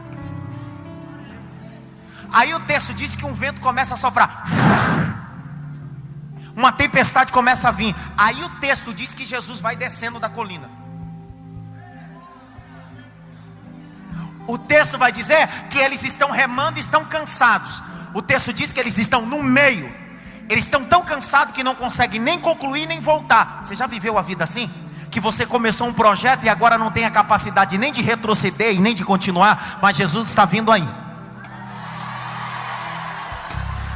Speaker 1: Aí o texto diz que um vento começa a soprar, uma tempestade começa a vir. Aí o texto diz que Jesus vai descendo da colina. O texto vai dizer que eles estão remando e estão cansados. O texto diz que eles estão no meio. Eles estão tão cansados que não conseguem nem concluir nem voltar. Você já viveu a vida assim? Que você começou um projeto e agora não tem a capacidade nem de retroceder e nem de continuar, mas Jesus está vindo aí.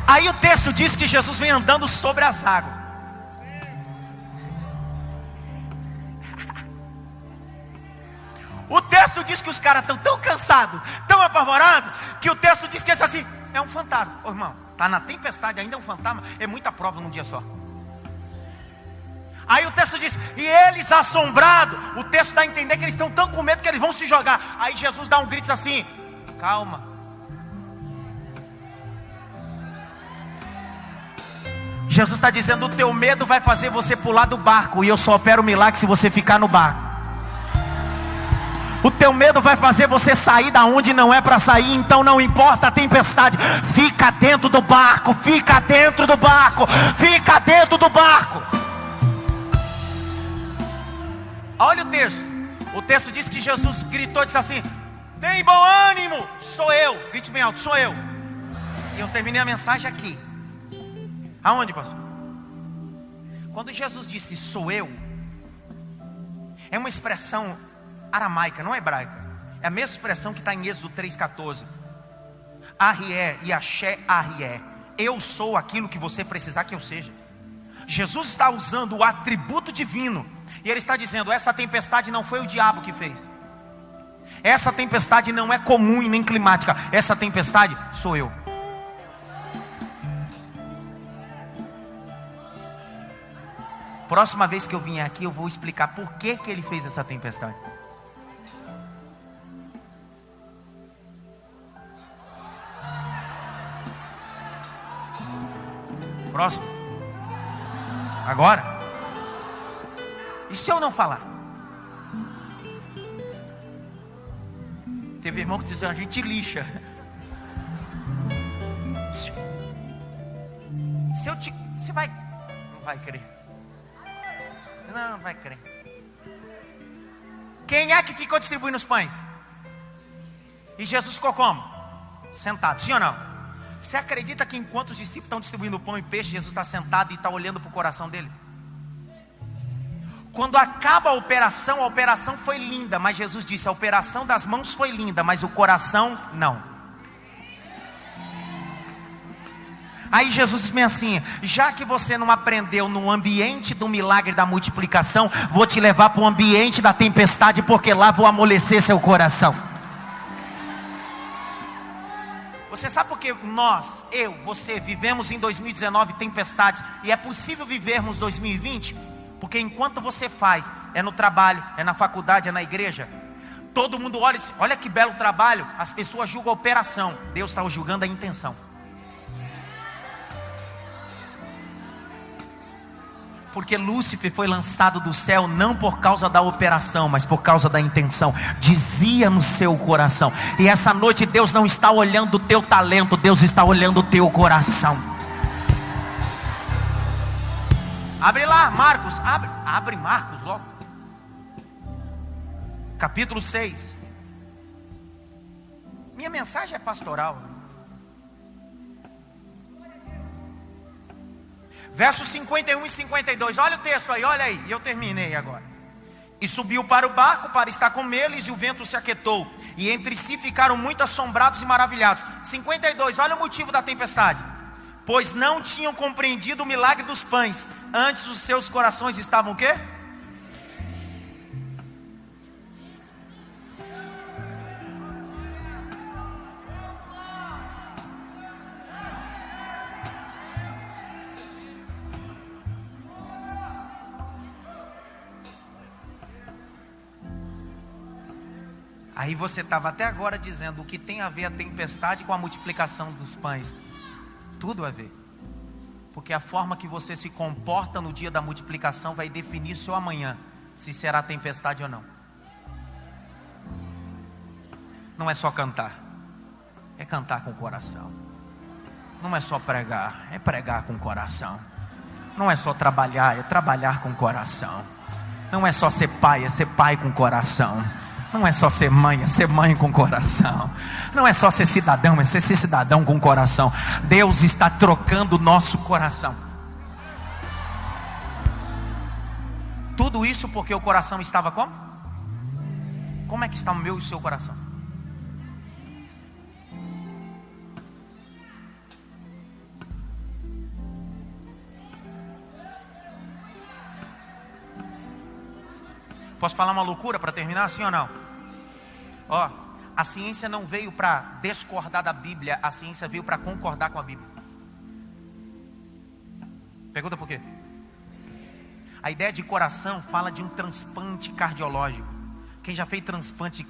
Speaker 1: Aí o texto diz que Jesus vem andando sobre as águas. O texto diz que os caras estão tão cansados, tão apavorados, que o texto diz que esse assim, é um fantasma. Ô irmão, está na tempestade, ainda é um fantasma, é muita prova num dia só. Aí o texto diz, e eles assombrados, o texto dá a entender que eles estão tão com medo que eles vão se jogar. Aí Jesus dá um grito assim, calma. Jesus está dizendo, o teu medo vai fazer você pular do barco, e eu só opero o milagre se você ficar no barco. O teu medo vai fazer você sair da onde não é para sair. Então não importa a tempestade, fica dentro do barco, fica dentro do barco, fica dentro do barco. Olha o texto. O texto diz que Jesus gritou e disse assim, tem bom ânimo, sou eu. Grite bem alto, sou eu. E eu terminei a mensagem aqui. Aonde, pastor? Quando Jesus disse sou eu, é uma expressão aramaica, não é hebraica. É a mesma expressão que está em Êxodo 3,14. Arrié e axé arrié. Eu sou aquilo que você precisar que eu seja. Jesus está usando o atributo divino. E ele está dizendo, essa tempestade não foi o diabo que fez. Essa tempestade não é comum e nem climática. Essa tempestade sou eu. Próxima vez que eu vier aqui, eu vou explicar por que ele fez essa tempestade. Próximo. Agora. E se eu não falar? Teve irmão que dizia, a gente lixa. Se eu te... Você vai... Não vai crer. Não vai crer. Quem é que ficou distribuindo os pães? E Jesus ficou como? Sentado, sim ou não? Você acredita que enquanto os discípulos estão distribuindo pão e peixe, Jesus está sentado e está olhando para o coração deles? Quando acaba a operação foi linda, mas Jesus disse, a operação das mãos foi linda, mas o coração não. Aí Jesus disse assim: já que você não aprendeu no ambiente do milagre da multiplicação, vou te levar para o ambiente da tempestade, porque lá vou amolecer seu coração. Você sabe por que nós, eu, você, vivemos em 2019 tempestades, e é possível vivermos 2020? Porque enquanto você faz, é no trabalho, é na faculdade, é na igreja, todo mundo olha e diz: olha que belo trabalho. As pessoas julgam a operação, Deus está julgando a intenção. Porque Lúcifer foi lançado do céu não por causa da operação, mas por causa da intenção. Dizia no seu coração. E essa noite Deus não está olhando o teu talento, Deus está olhando o teu coração. Abre lá, Marcos, abre Marcos logo. Capítulo 6. Minha mensagem é pastoral. Versos 51 e 52, olha o texto aí, olha aí, e eu terminei agora. E subiu para o barco para estar com eles, e o vento se aquietou, e entre si ficaram muito assombrados e maravilhados. 52, olha o motivo da tempestade: pois não tinham compreendido o milagre dos pães, antes os seus corações estavam o quê? Aí você estava até agora dizendo: o que tem a ver a tempestade com a multiplicação dos pães? Tudo a ver. Porque a forma que você se comporta no dia da multiplicação vai definir seu amanhã, se será tempestade ou não. Não é só cantar, é cantar com o coração. Não é só pregar, é pregar com o coração. Não é só trabalhar, é trabalhar com o coração. Não é só ser pai, é ser pai com o coração. Não é só ser mãe, é ser mãe com coração. Não é só ser cidadão, é ser cidadão com coração. Deus está trocando o nosso coração. Tudo isso porque o coração estava como? Como é que está o meu e o seu coração? Posso falar uma loucura para terminar, sim ou não? Ó, a ciência não veio para discordar da Bíblia, a ciência veio para concordar com a Bíblia. Pergunta por quê? A ideia de coração fala de um transplante cardiológico. Quem já fez transplante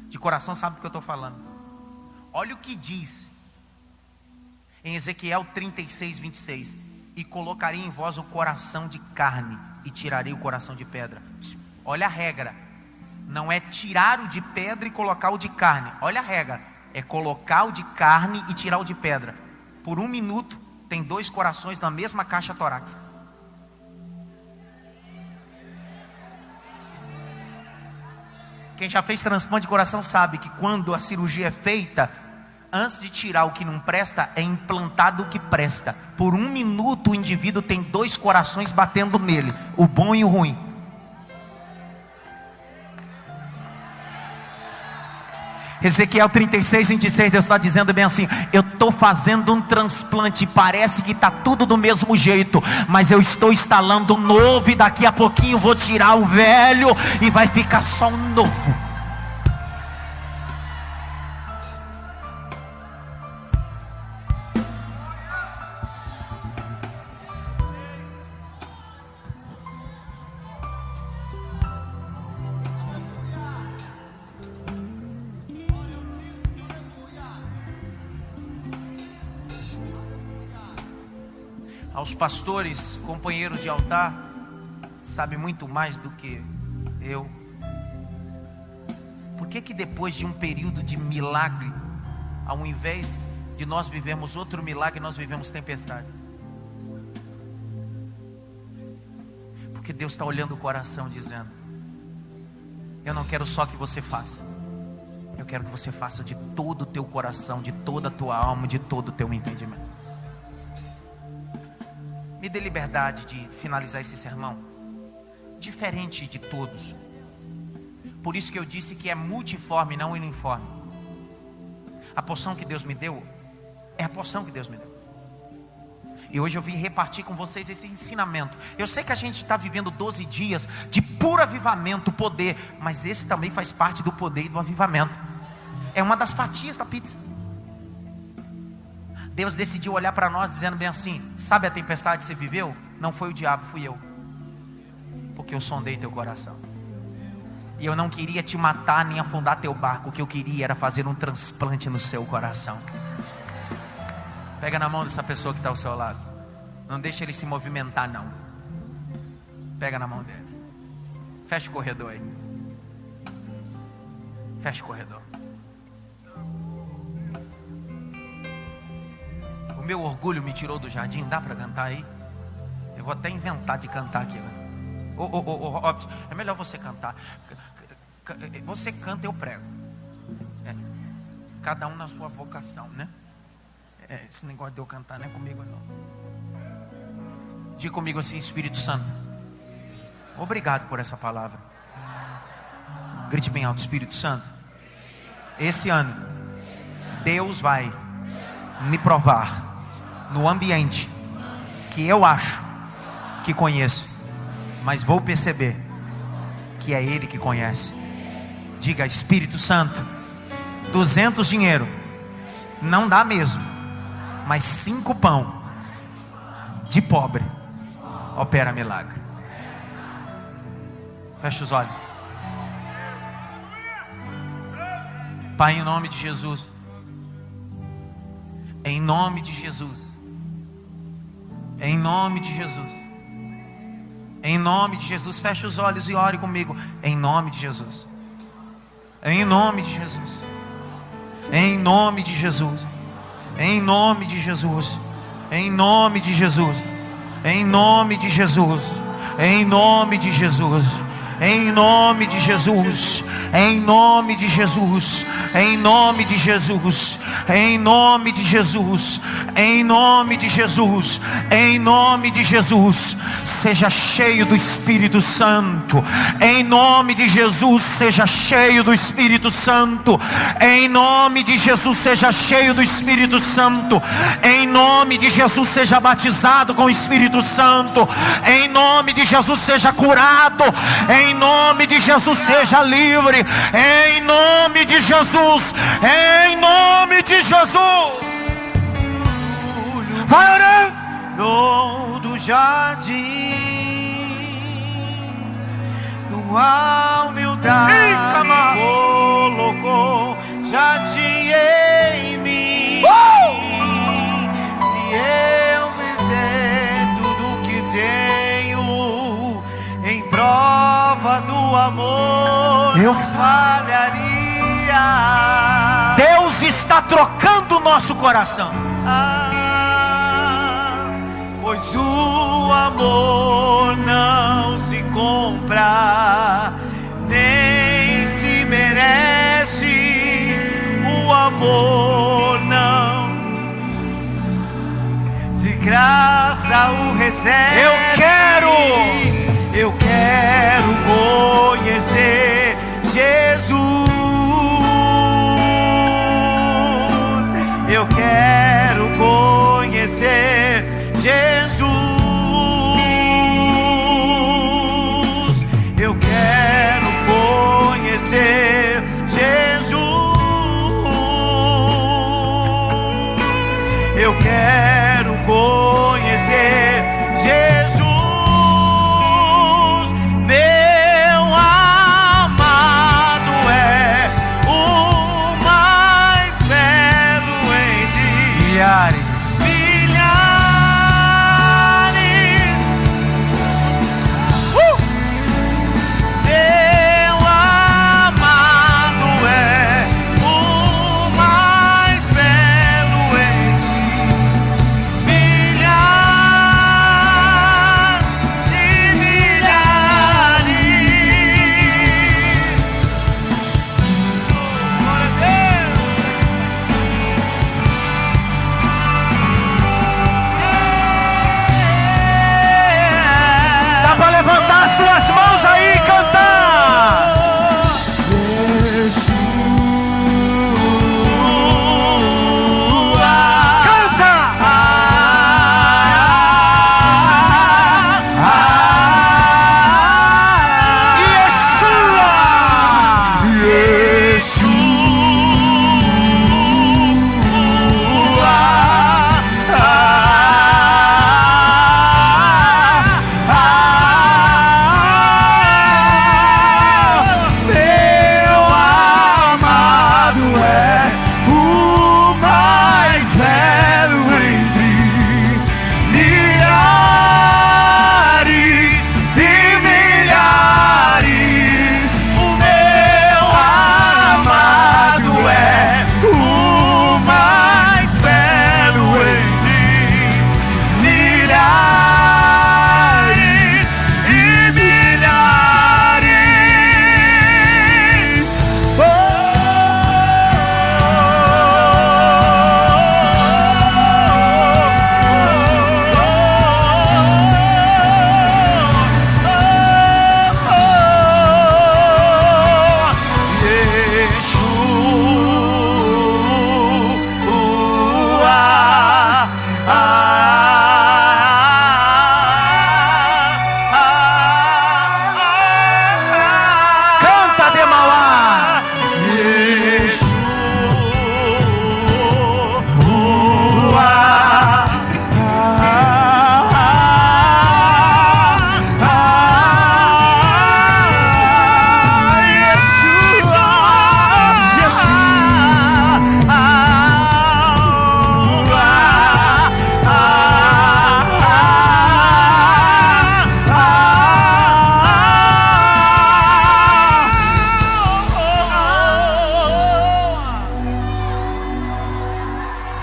Speaker 1: de coração sabe do que eu estou falando. Olha o que diz em Ezequiel 36, 26: e colocarei em vós o coração de carne, e tirarei o coração de pedra. Olha a regra, não é tirar o de pedra e colocar o de carne. Olha a regra, é colocar o de carne e tirar o de pedra. Por 1 minuto tem 2 corações na mesma caixa torácica. Quem já fez transplante de coração sabe que quando a cirurgia é feita, antes de tirar o que não presta, é implantado o que presta. Por 1 minuto o indivíduo tem 2 corações batendo nele, o bom e o ruim. Ezequiel 36, 26, Deus está dizendo bem assim: eu estou fazendo um transplante, parece que está tudo do mesmo jeito, mas eu estou instalando um novo, e daqui a pouquinho vou tirar o velho, e vai ficar só um novo. Aos pastores, companheiros de altar, sabe muito mais do que eu. Por que depois de um período de milagre, ao invés de nós vivemos outro milagre, nós vivemos tempestade? Porque Deus está olhando o coração dizendo: eu não quero só que você faça, eu quero que você faça de todo o teu coração, de toda a tua alma, de todo o teu entendimento. Me dê liberdade de finalizar esse sermão diferente de todos. Por isso que eu disse que é multiforme, não uniforme. A porção que Deus me deu é a porção que Deus me deu. E hoje eu vim repartir com vocês esse ensinamento. Eu sei que a gente está vivendo 12 dias de puro avivamento, poder, mas esse também faz parte do poder e do avivamento. É uma das fatias da pizza. Deus decidiu olhar para nós dizendo bem assim: sabe a tempestade que você viveu? Não foi o diabo, fui eu. Porque eu sondei teu coração. E eu não queria te matar nem afundar teu barco. O que eu queria era fazer um transplante no seu coração. Pega na mão dessa pessoa que está ao seu lado. Não deixa ele se movimentar não. Pega na mão dele. Fecha o corredor aí. Fecha o corredor. O meu orgulho me tirou do jardim. Dá para cantar aí? Eu vou até inventar de cantar aqui, né? Robson, é melhor você cantar. Você canta, eu prego. Cada um na sua vocação, né? Esse negócio de eu cantar não é comigo não. Diga comigo assim: Espírito Santo, obrigado por essa palavra. Grite bem alto: Espírito Santo, esse ano Deus vai me provar no ambiente que eu acho que conheço, mas vou perceber que é Ele que conhece. Diga: Espírito Santo, 200 dinheiro não dá mesmo, mas 5 pão de pobre opera milagre. Fecha os olhos. Pai, em nome de Jesus, em nome de Jesus, em nome de Jesus, em nome de Jesus, feche os olhos e ore comigo. Em nome de Jesus, em nome de Jesus, em nome de Jesus, em nome de Jesus, em nome de Jesus, em nome de Jesus, em nome de Jesus, em nome de Jesus, em nome de Jesus, em nome de Jesus, em nome de Jesus, em nome de Jesus, em nome de Jesus. Seja cheio do Espírito Santo. Em nome de Jesus, seja cheio do Espírito Santo. Em nome de Jesus, seja cheio do Espírito Santo. Em nome de Jesus, seja batizado com o Espírito Santo. Em nome de Jesus, seja curado. Em nome de Jesus, seja livre. Em nome de Jesus, em nome de Jesus. Vai orando do jardim, tua humildade colocou jardim em mim. Se eu perder tudo que tenho em prova do amor, eu falharia. Deus está trocando o nosso coração. Pois o amor não se compra, nem se merece. O amor não de graça o recebe. Eu quero conhecer Jesus. Eu quero conhecer Jesus. Eu quero conhecer Jesus. Eu quero conhecer Jesus. Meu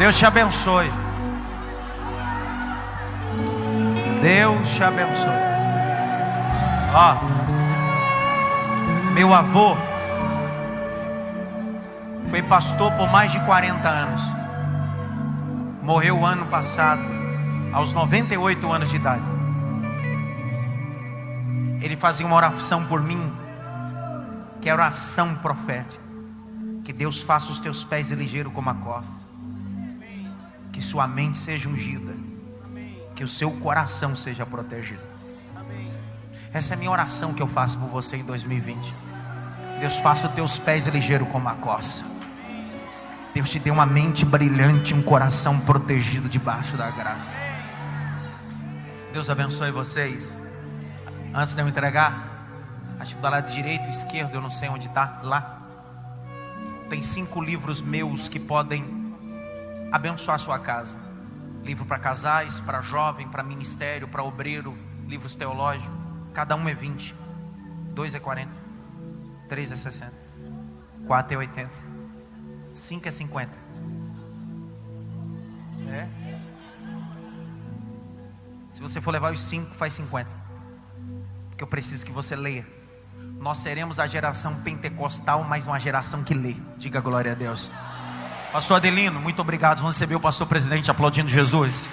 Speaker 1: Deus te abençoe. Deus te abençoe. Ó, meu avô foi pastor por mais de 40 anos. Morreu o ano passado, aos 98 anos de idade. Ele fazia uma oração por mim, que é oração profética. Que Deus faça os teus pés ligeiros como a costa, que sua mente seja ungida, que o seu coração seja protegido. Essa é a minha oração que eu faço por você em 2020. Deus faça os teus pés ligeiros como a costa. Deus te dê uma mente brilhante, um coração protegido debaixo da graça. Deus abençoe vocês. Antes de eu entregar, acho que do lado direito, esquerdo, eu não sei onde está, lá tem 5 livros meus que podem abençoar a sua casa. Livro para casais, para jovem, para ministério, para obreiro, livros teológicos. Cada um é 20, 2 é 40, 3 é 60, 4 é 80, 5 é 50. Se você for levar os 5, faz 50. Porque eu preciso que você leia. Nós seremos a geração pentecostal, mas uma geração que lê. Diga glória a Deus. Pastor Adelino, muito obrigado. Vamos receber o pastor presidente aplaudindo Jesus.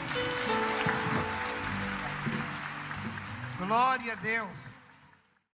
Speaker 2: Glória a Deus.